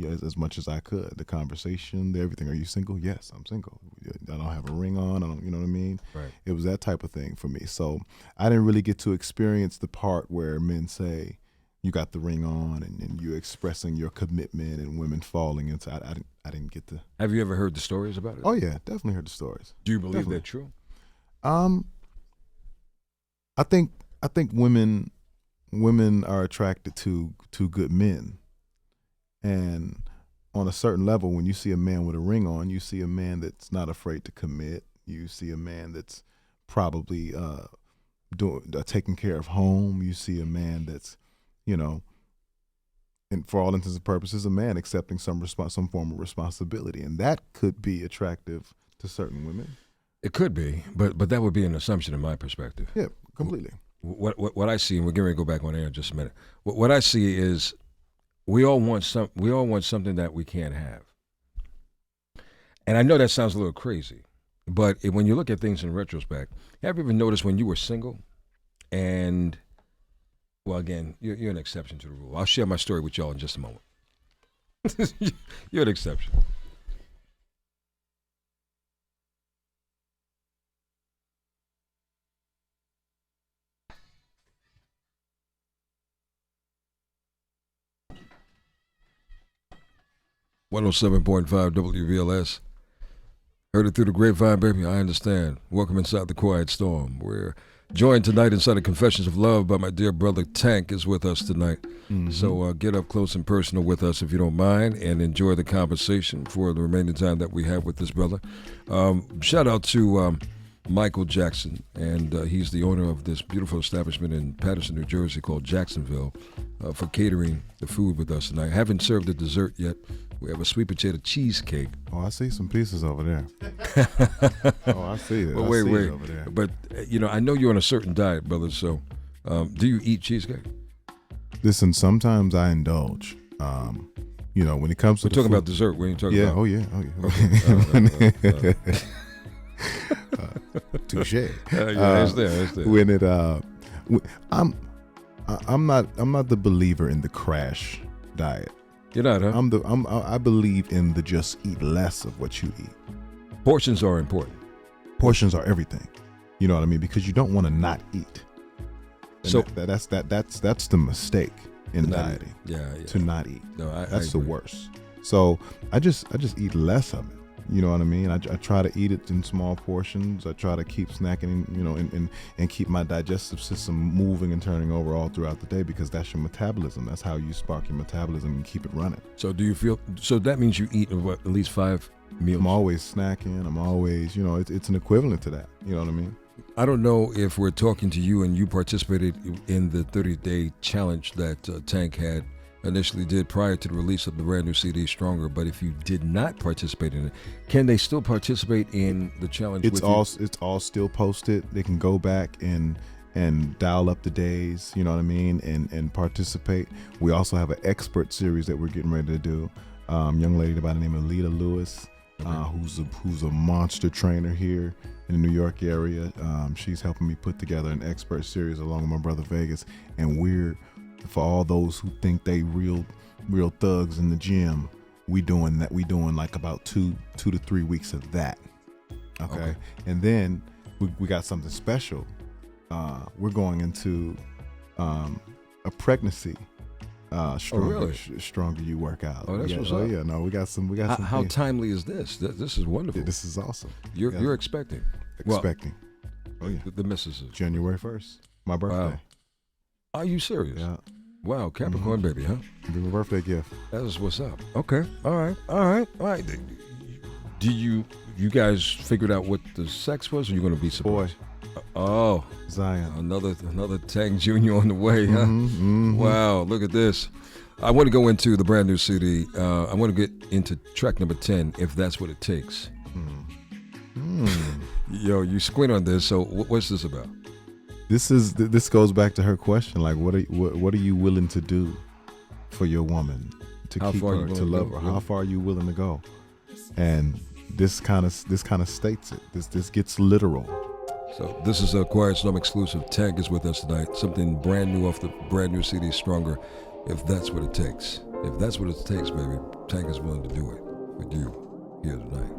as much as I could. The conversation, everything. Are you single? Yes, I'm single. I don't have a ring on. I don't. You know what I mean? Right. It was that type of thing for me. So I didn't really get to experience the part where men say, you got the ring on, and you're expressing your commitment, and women falling into. I didn't get to. Have you ever heard the stories about it? Oh yeah, definitely heard the stories. Do you believe Definitely. they're true? I think women are attracted to good men, and on a certain level, when you see a man with a ring on, you see a man that's not afraid to commit. You see a man that's probably taking care of home. You see a man that's, and for all intents and purposes, a man accepting some form of responsibility, and that could be attractive to certain women. It could be, but that would be an assumption in my perspective. Yeah, completely. What I see, and we're getting ready to go back on air in just a minute. What I see is we all want something that we can't have. And I know that sounds a little crazy, but when you look at things in retrospect, have you ever noticed when you were single and, well, again, you're an exception to the rule. I'll share my story with y'all in just a moment. You're an exception. .5 WVLS. Heard it through the grapevine, baby. I understand. Welcome inside the Quiet Storm. We're joined tonight inside of Confessions of Love by my dear brother Tank is with us tonight. Mm-hmm. So get up close and personal with us if you don't mind, and enjoy the conversation for the remaining time that we have with this brother. Shout out to Michael Jackson, and he's the owner of this beautiful establishment in Patterson, New Jersey called Jacksonville, for catering the food with us tonight. Haven't served the dessert yet. We have a sweet potato cheesecake. Oh, I see some pieces over there. Oh, I see it. Well, I wait. see it over there. But, I know you're on a certain diet, brother, so do you eat cheesecake? Listen, sometimes I indulge. When it comes to We're talking about dessert. When you talking about? Oh, yeah. Okay. Touche. It's there. When it, I'm not the believer in the crash diet. You're not, huh? I believe in the just eat less of what you eat. Portions are important. Portions are everything. You know what I mean? Because you don't want to not eat. And so that's the mistake in dieting. Yeah. To not eat. No, that's the worst. So I just eat less of it. You know what I mean? I try to eat it in small portions. I try to keep snacking, and keep my digestive system moving and turning over all throughout the day, because that's your metabolism. That's how you spark your metabolism and keep it running. So so that means you eat at least 5 meals? I'm always snacking. I'm always, it's an equivalent to that. You know what I mean? I don't know if we're talking to you and you participated in the 30-day challenge that Tank had initially did prior to the release of the brand new CD Stronger, but if you did not participate in it, can they still participate in the challenge? It's all still posted. They can go back and dial up the days, you know what I mean, and participate. We also have an expert series that we're getting ready to do. Young lady by the name of Lita Lewis, who's a monster trainer here in the New York area. She's helping me put together an expert series along with my brother Vegas, and we're, for all those who think they real thugs in the gym, we doing like about 2 to 3 weeks of that. Okay. And then we got something special. We're going into a pregnancy stronger you work out. Oh, that's what's up. Yeah, no, we got some. How timely is this? This is wonderful. Yeah, this is awesome. You're expecting. Expecting. Well, oh yeah. The missus is January 1st, my birthday. Wow. Are you serious? Yeah. Wow, Capricorn baby, huh? Be my birthday gift. That is what's up. Okay. All right. Do you guys figured out what the sex was, or you going to be surprised? Oh, Zion. Another Tank Jr. on the way, huh? Mm-hmm. Wow, look at this. I want to go into the brand new CD. I want to get into track number 10, If That's What It Takes. Yo, you squint on this. So what's this about? This goes back to her question. Like, what are you willing to do for your woman to keep her, to love her? How far are you willing to go? And this kind of states it. This gets literal. So this is a Quiet Storm exclusive. Tank is with us tonight. Something brand new off the brand new CD, Stronger. If that's what it takes. If that's what it takes, baby, Tank is willing to do it with you here tonight.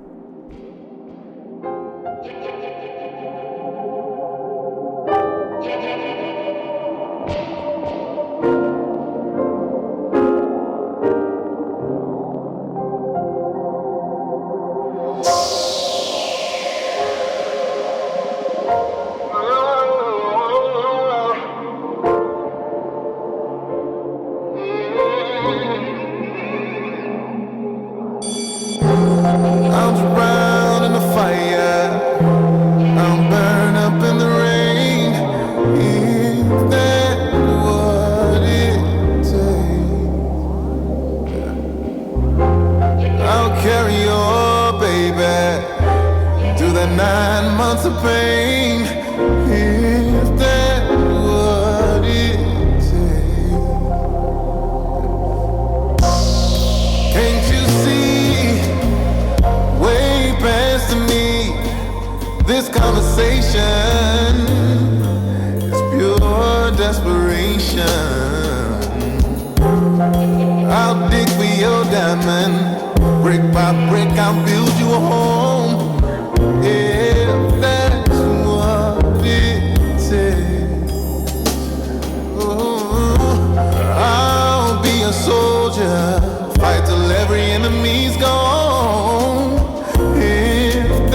Fight till every enemy's gone. If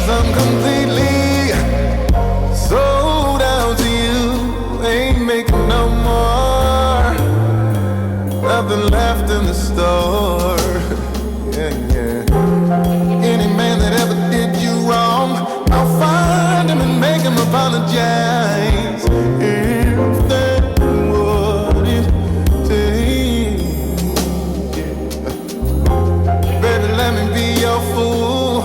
'cause I'm completely sold out to you. Ain't making no more. Nothing left in the store. Yeah, yeah. Any man that ever did you wrong, I'll find him and make him apologize. If that's what it takes. Baby, let me be your fool.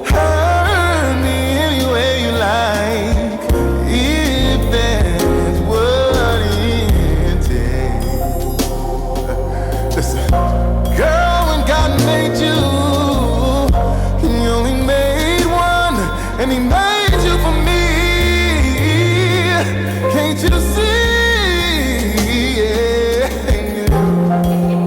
Hurt me any way you like. If that's what it takes. Listen, girl, when God made you, He only made one, and He made you for me. Can't you see? Yeah.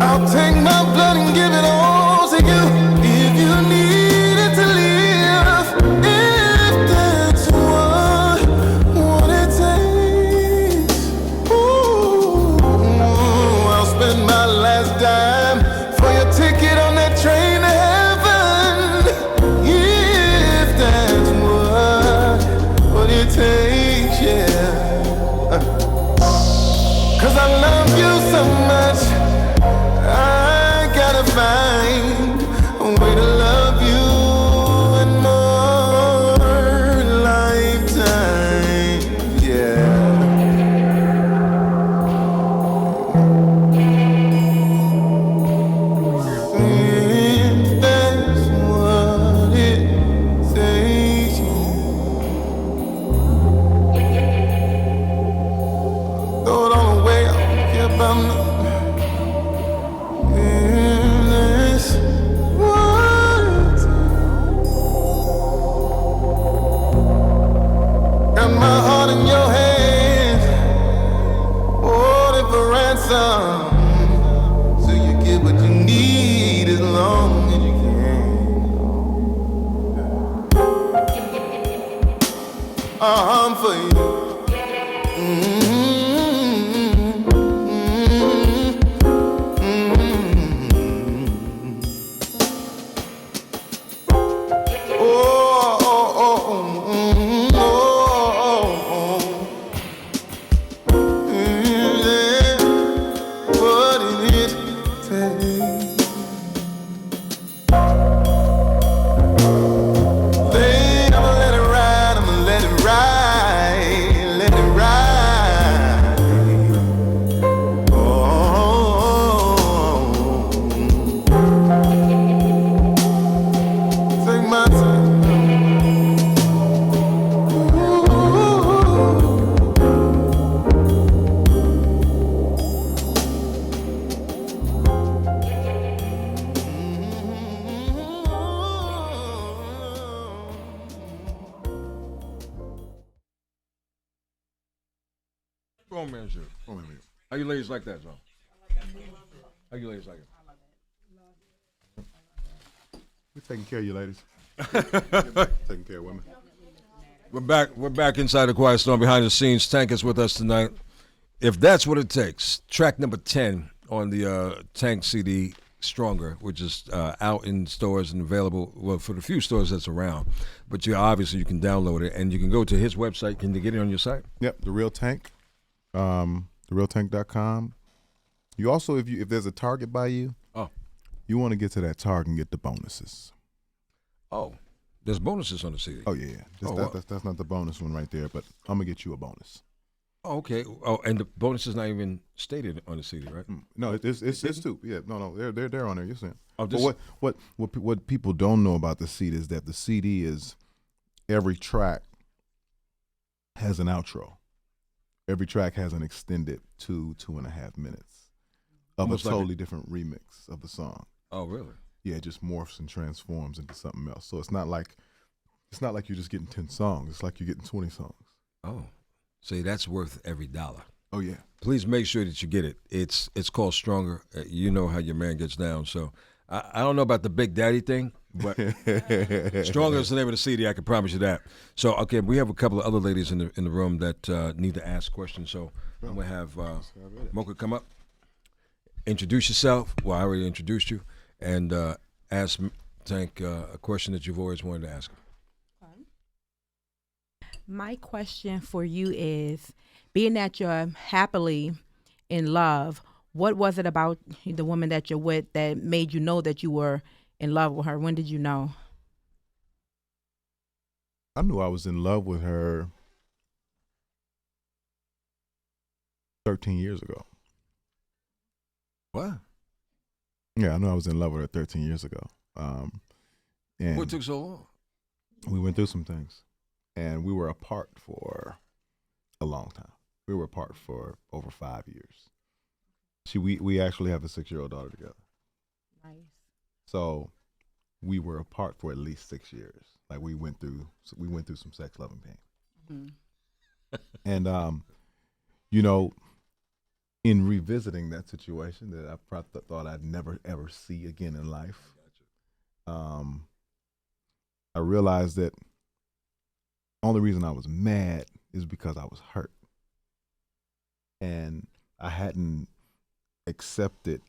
I'll take my blood and give it all to you if you need it to live. If that's what it takes. Ooh, I'll spend my last dime for your ticket on that train to heaven. If that's what it takes, yeah. 'Cause I love you so much, I gotta find a way to love you in more lifetimes, yeah. If that's what it takes. Throw it all away, I don't care about nothing. If that's what it takes. Got my heart in your hands, hold it for ransom. So you get what you need as long as you can. I'm for you. Grown man shit. How you ladies like that, John? How you ladies like it? We're taking care of you, ladies. Taking care of women. We're back inside the Quiet Storm behind the scenes. Tank is with us tonight. If that's what it takes, track number 10 on the Tank CD, Stronger, which is out in stores and available, well, for the few stores that's around. But obviously you can download it, and you can go to his website. Can you get it on your site? Yep, The Real Tank, therealtank.com. You also, if there's a Target by you, you want to get to that Target and get the bonuses. Oh, there's bonuses on the CD. Oh yeah. That's not the bonus one right there, but I'm gonna get you a bonus. Oh, okay. Oh, and the bonus is not even stated on the CD, right? No, it's too. Yeah, no, they're on there. You're saying. Oh, but what people don't know about the CD is that the CD is every track has an outro. Every track has an extended 2.5 minutes of Almost a like totally different remix of the song. Oh, really? Yeah, it just morphs and transforms into something else. So it's not like you're just getting 10 songs. It's like you're getting 20 songs. Oh, see, that's worth every dollar. Oh yeah. Please make sure that you get it. It's called Stronger. You know how your man gets down. So I don't know about the Big Daddy thing, but Stronger is the name of the CD. I can promise you that. So okay, we have a couple of other ladies in the room that need to ask questions. So I'm gonna have Mocha come up, introduce yourself. Well, I already introduced you, and ask Tank a question that you've always wanted to ask him. My question for you is, being that you're happily in love, what was it about the woman that you're with that made you know that you were in love with her? When did you know? I knew I was in love with her 13 years ago. What? Yeah, I knew I was in love with her 13 years ago. And What took so long? we went through some things, and we were apart for a long time. We were apart for over 5 years. We actually have a 6-year-old daughter together. Nice. So we were apart for at least 6 years. Like we went through some sex, love, and pain. And you know, in revisiting that situation that I probably thought I'd never ever see again in life, I realized that the only reason I was mad is because I was hurt, and I hadn't accepted.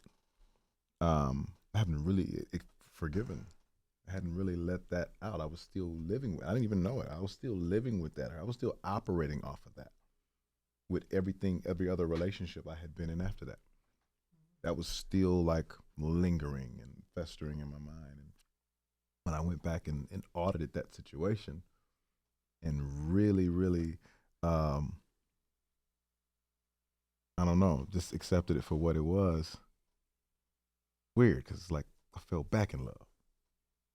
I haven't really forgiven. I hadn't really let that out. I was still living with. I didn't even know it. I was still living with that. I was still operating off of that. With every other relationship I had been in after that, that was still like lingering and festering in my mind. And when I went back and audited that situation, and really, I don't know, just accepted it for what it was. Weird, because it's like I fell back in love.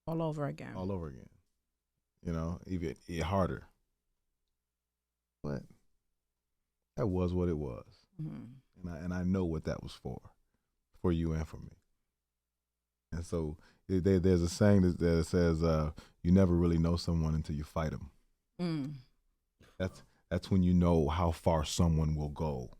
All over again. All over again. You know, even harder. But that was what it was. Mm-hmm. And I know what that was for you and for me. And so there's a saying that says, you never really know someone until you fight them. Mm. That's when you know how far someone will go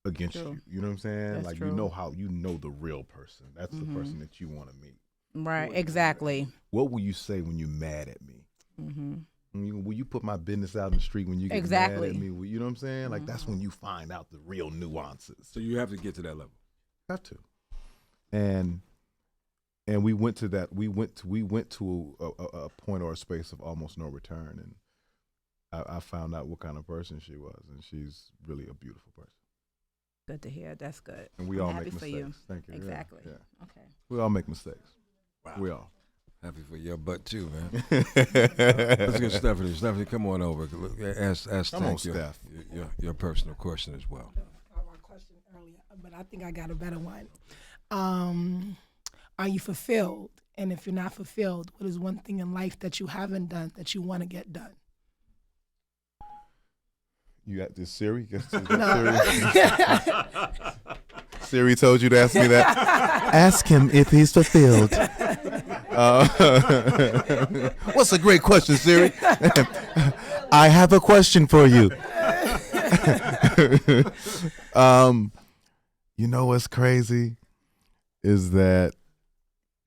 against you. You know what I'm saying? That's like true. You know the real person. That's the person that you want to meet. Right, exactly. What will you say when you're mad at me? Mm-hmm. Will you put my business out in the street when you get exactly. mad at me? You know what I'm saying? Like that's when you find out the real nuances. So you have to get to that level. Have to. And we went to that. We went to a point or a space of almost no return, and I found out what kind of person she was, and she's really a beautiful person. Good to hear. That's good. And we I'm all happy make for mistakes. you. Thank you. Exactly. Yeah. Okay. We all make mistakes. Wow. We all. Happy for your butt too, man. Let's get Stephanie. Stephanie, come on over. Ask come on, Steph. Your personal question as well. I got a question earlier, but I think I got a better one. Are you fulfilled? And if you're not fulfilled, what is one thing in life that you haven't done that you want to get done? You got this Siri? Siri told you to ask me that. Ask him if he's fulfilled. What's a great question, Siri? I have a question for you. You know what's crazy is that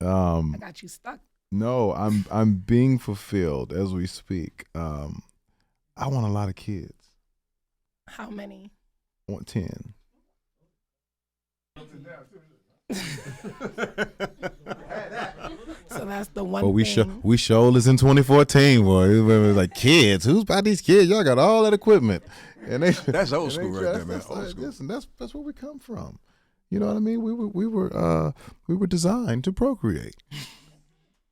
I got you stuck. no, I'm being fulfilled as we speak. I want a lot of kids. How many? I want 10. So that's the one Well, we thing. show is in 2014, boy. It was like kids. Who's about these kids? Y'all got all that equipment, and they That's old school right there, man. That's, Old school. listen, that's where we come from. You know what I mean? We were designed to procreate.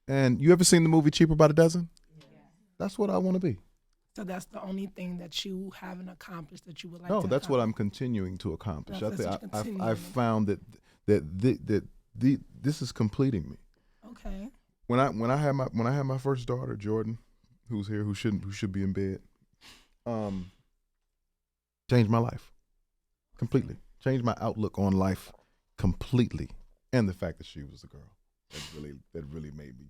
And you ever seen the movie Cheaper by the Dozen? That's what I want to be. So that's the only thing that you haven't accomplished that you would like No, to that's what I'm accomplish. continuing to accomplish. That's what you're continuing. I've found that this is completing me. Okay. When I had my first daughter, Jordan, who's here, who should be in bed, changed my life completely. Changed my outlook on life completely, and the fact that she was a girl that really made me,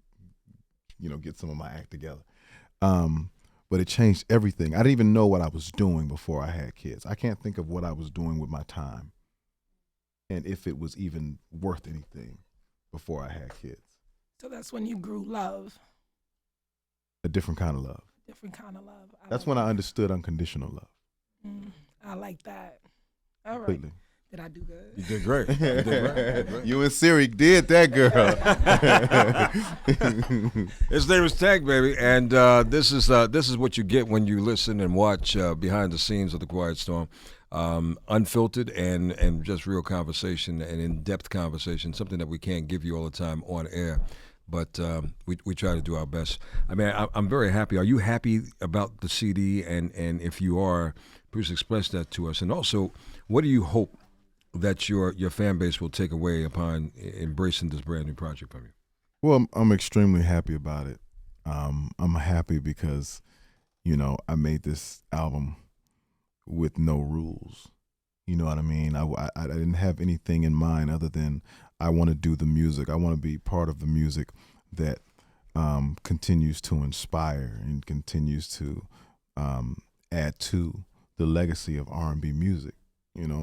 get some of my act together. But it changed everything. I didn't even know what I was doing before I had kids. I can't think of what I was doing with my time, and if it was even worth anything before I had kids. So that's when you grew love. A different kind of love. Different kind of love. That's when I understood unconditional love. I like that. All right. Completely. Did I do good? You did great. You did great. You and Siri did that, girl. His name is Tank, baby, and this is what you get when you listen and watch behind the scenes of the Quiet Storm. Unfiltered and just real conversation and in-depth conversation, something that we can't give you all the time on air, but we try to do our best. I mean, I'm very happy. Are you happy about the CD? And if you are, please express that to us. And also, what do you hope that your fan base will take away upon embracing this brand new project from you? Well, I'm extremely happy about it. I'm happy because, I made this album with no rules. You know what I mean? I didn't have anything in mind other than I want to do the music. I want to be part of the music that continues to inspire and continues to add to the legacy of R&B music.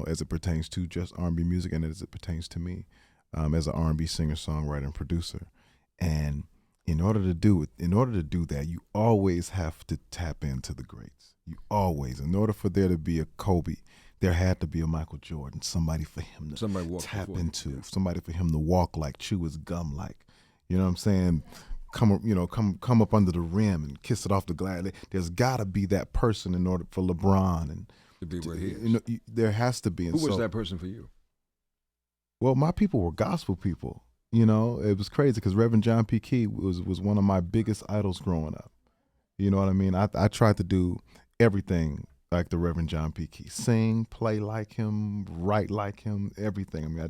As it pertains to just R&B music and as it pertains to me as an R&B singer, songwriter, and producer. And in order to do that, you always have to tap into the greats. You always, in order for there to be a Kobe, there had to be a Michael Jordan, somebody for him to tap into, somebody for him to walk like, chew his gum like. You know what I'm saying? Come up under the rim and kiss it off the glass. There's got to be that person in order for LeBron and to be where he is. There has to be. And who was that person for you? Well, my people were gospel people. It was crazy because Reverend John P. Key was one of my biggest idols growing up. You know what I mean? I tried to do everything like the Reverend John P. Key. Sing, play like him, write like him, everything. I mean,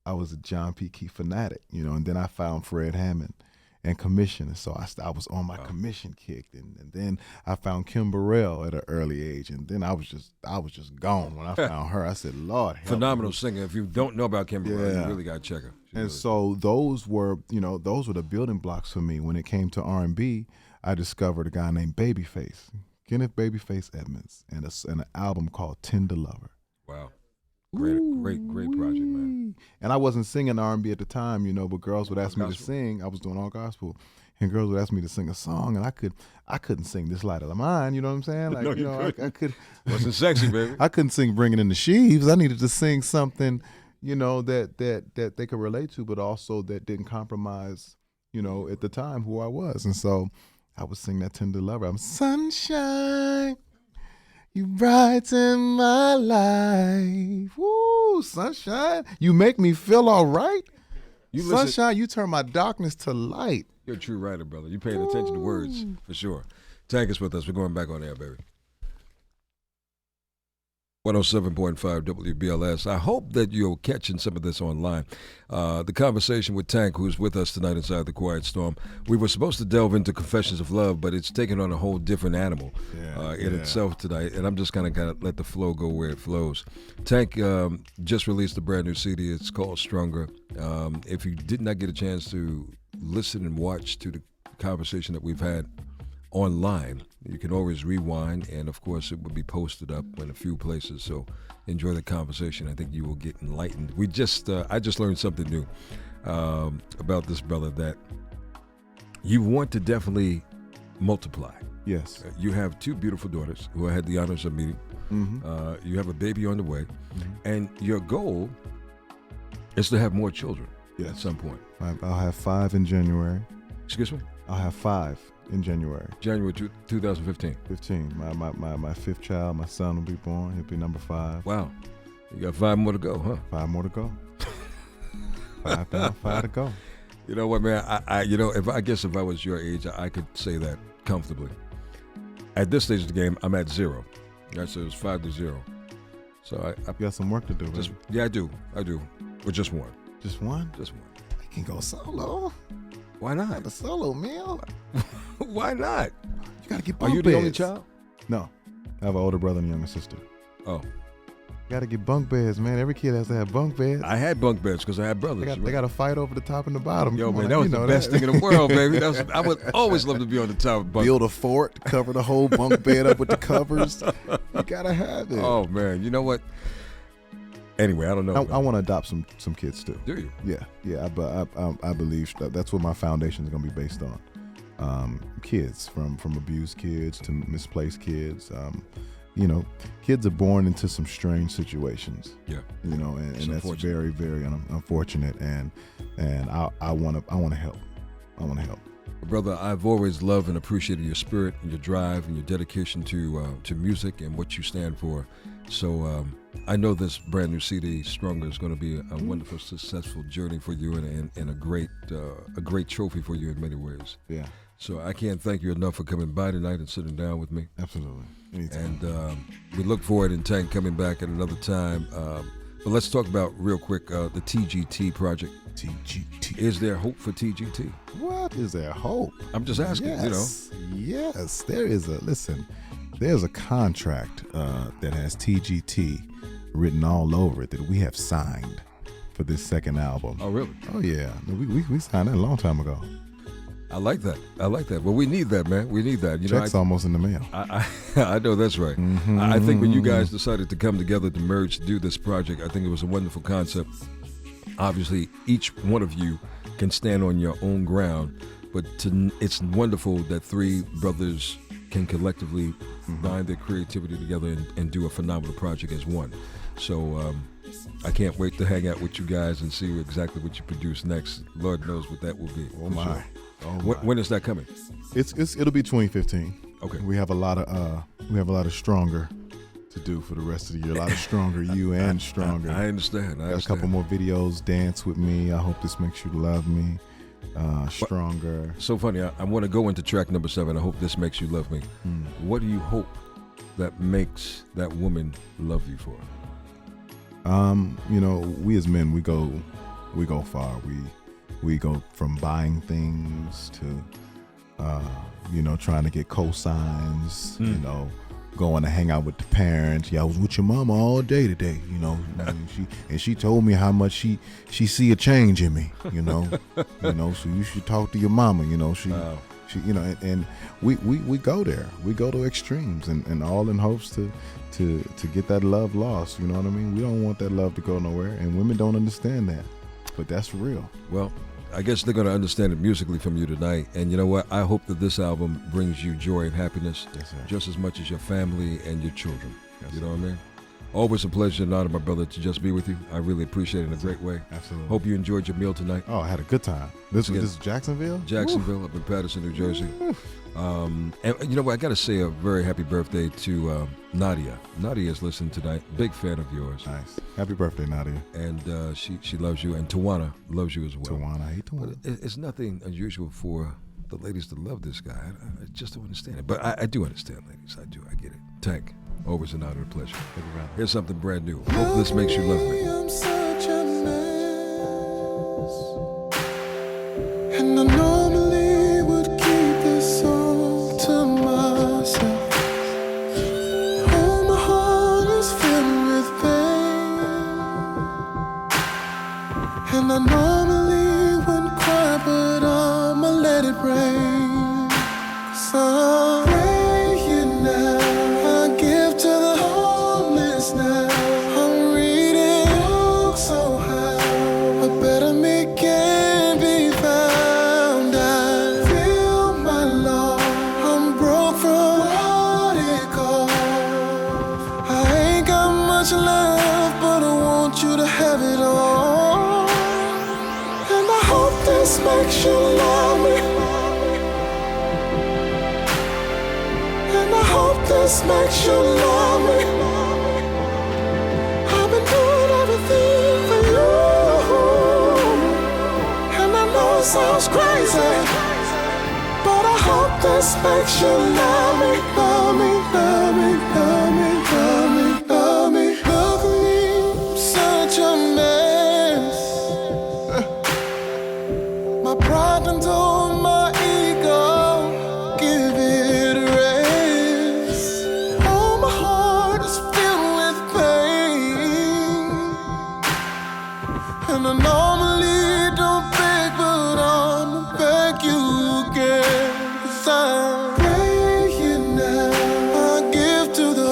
I was a John P. Key fanatic, and then I found Fred Hammond and Commission. And so I was on my Commission kick. And then I found Kim Burrell at an early age. And then I was just gone when I found her. I said, Lord help Phenomenal me. singer. If you don't know about Kim Burrell, you really got to check her. So those were the building blocks for me. When it came to R&B, I discovered a guy named Babyface, Kenneth Babyface Edmonds, and an album called Tender Lover. Wow. Great project, man. And I wasn't singing R&B at the time, but girls would ask me to sing. I was doing all gospel, and girls would ask me to sing a song, and I couldn't sing This Light of Mine. You know what I'm saying? Like, no, I could. Wasn't sexy, baby. I couldn't sing Bringing in the Sheaves. I needed to sing something, that they could relate to, but also that didn't compromise, at the time who I was. And so I would sing that Tender Lover. I'm sunshine. You brighten my life. Woo, sunshine. You make me feel all right. Sunshine, you turn my darkness to light. You're a true writer, brother. You paying attention to words, for sure. Tank is with us. We're going back on air, baby. 107.5 WBLS. I hope that you're catching some of this online. The conversation with Tank, who's with us tonight inside the Quiet Storm. We were supposed to delve into Confessions of Love, but it's taken on a whole different animal in itself tonight, and I'm just kind of let the flow go where it flows. Tank just released a brand new CD. It's called Stronger. If you did not get a chance to listen and watch to the conversation that we've had online, you can always rewind, and of course it will be posted up in a few places, so enjoy the conversation. I think you will get enlightened. I just learned something new about this brother, that you want to definitely multiply. Yes. You have two beautiful daughters who I had the honors of meeting. Mm-hmm. You have a baby on the way, and your goal is to have more children at some point. I'll have 5 in January. Excuse me? I'll have 5 in January. January 2015. 15. My 5th child, my son, will be born. He'll be number 5. Wow. You got 5 more to go, huh? 5 more to go. 5 down, 5 to go. You know what, man? If I was your age, I could say that comfortably. At this stage of the game, I'm at 0. So it's 5 to 0. So I you got some work to do, right? Yeah, I do. With just one. Just one? Just one. I can go solo. Why not? The solo meal. Why not? You gotta get bunk beds. Are you the only child? No. I have an older brother and a younger sister. Oh. Gotta get bunk beds, man. Every kid has to have bunk beds. I had bunk beds because I had brothers. They got to fight over the top and the bottom. Yo, man, that was the best thing in the world, baby. I would always love to be on the top of bunk. Build a fort, cover the whole bunk bed up with the covers. You gotta have it. Oh man, you know what? Anyway, I don't know. I want to adopt some kids too. Do you? Yeah. I believe that's what my foundation is going to be based on. Kids, from abused kids to misplaced kids. kids are born into some strange situations. Yeah. And that's very, very unfortunate. And I want to help. I want to help. Brother, I've always loved and appreciated your spirit and your drive and your dedication to music and what you stand for. So I know this brand new CD, Stronger, is going to be a wonderful, successful journey for you and a great trophy for you in many ways. Yeah. So I can't thank you enough for coming by tonight and sitting down with me. Absolutely. Anytime. And we look forward in Tank coming back at another time. But let's talk about real quick the TGT project. TGT. Is there hope for TGT? What is there hope? I'm just asking. Yes. Yes, there is there's a contract that has TGT written all over it that we have signed for this second album. Oh, really? Oh, yeah. We signed that a long time ago. I like that. Well, we need that, man. We need that. Check's almost in the mail. I know that's right. I think when you guys decided to come together to merge to do this project, I think it was a wonderful concept. Obviously, each one of you can stand on your own ground, but it's wonderful that three brothers can collectively bind their creativity together and do a phenomenal project as one. So I can't wait to hang out with you guys and see exactly what you produce next. Lord knows what that will be. Oh my! Sure. Oh my. When is that coming? It'll be 2015. Okay. We have a lot of Stronger to do for the rest of the year. A lot of Stronger, you and Stronger. I understand. Got a couple more videos. Dance with me. I hope this makes you love me. Stronger. So funny. I want to go into track number 7. I hope this makes you love me. What do you hope that makes that woman love you for? We as men, we go far. We go from buying things to, trying to get cosigns, going to hang out with the parents. Yeah, I was with your mama all day today, and she told me how much she see a change in me, so you should talk to your mama, she, and we go there. We go to extremes and all in hopes to get that love lost, you know what I mean? We don't want that love to go nowhere, and women don't understand that, but that's real. Well, I guess they're going to understand it musically from you tonight. And you know what? I hope that this album brings you joy and happiness just as much as your family and your children. You know what I mean? Always a pleasure and honor, my brother, to just be with you. I really appreciate it in a great way. Absolutely. Hope you enjoyed your meal tonight. Oh, I had a good time. This is Jacksonville? Jacksonville, up in Patterson, New Jersey. And you know what? I got to say a very happy birthday to Nadia. Nadia is listening tonight. Big fan of yours. Nice. Happy birthday, Nadia. And she loves you. And Tawana loves you as well. Tawana, I hate Tawana. But it's nothing unusual for the ladies to love this guy. I just don't understand it. But I do understand, ladies. I do. I get it. Tank, always an honor and pleasure. Here's something brand new. Hope this makes you love me. I'm such a mess, and I normally would keep this all to myself. Oh, my heart is filled with pain, and I normally wouldn't cry, but I'ma let it rain. 'Cause I'm praying now. I give to the homeless now. I'm reading books so high. A better me can be found. I feel my love. I'm broke from what it cost. I ain't got much left, but I want you to have it all. And I hope this makes you love me. And I hope this makes you love me. I've been doing everything for you, and I know it sounds crazy, but I hope this makes you love me, love me, love me, love me, love me, love me. Look at me, I'm such a mess. My pride controls my ego. Give it a rest. Oh, my heart is filled with pain, and I normally don't beg, but I'ma beg you again. 'Cause I'm praying now. I give to the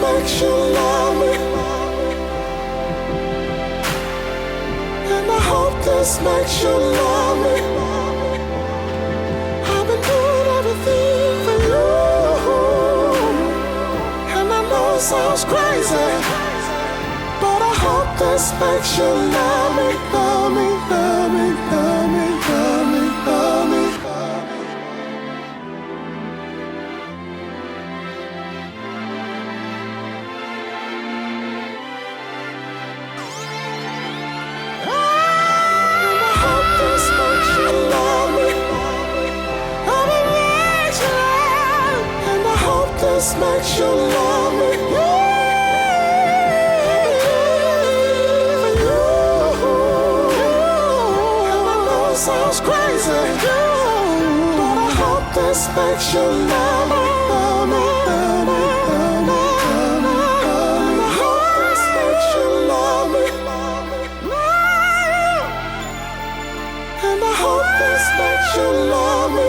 makes you love me. And I hope this makes you love me. I've been doing everything for you. And I know it sounds crazy, but I hope this makes you love me, love me, love me, love me, love me, love me. This makes you love me. And I know it sounds crazy, but I hope this makes you love me, love me, love me, love me, love me, love me. I hope this makes you love me. And I hope this makes you love me.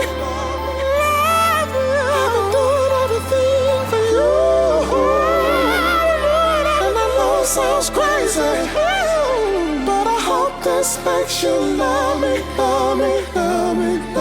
Sounds crazy, but I hope this makes you love me, love me, love me.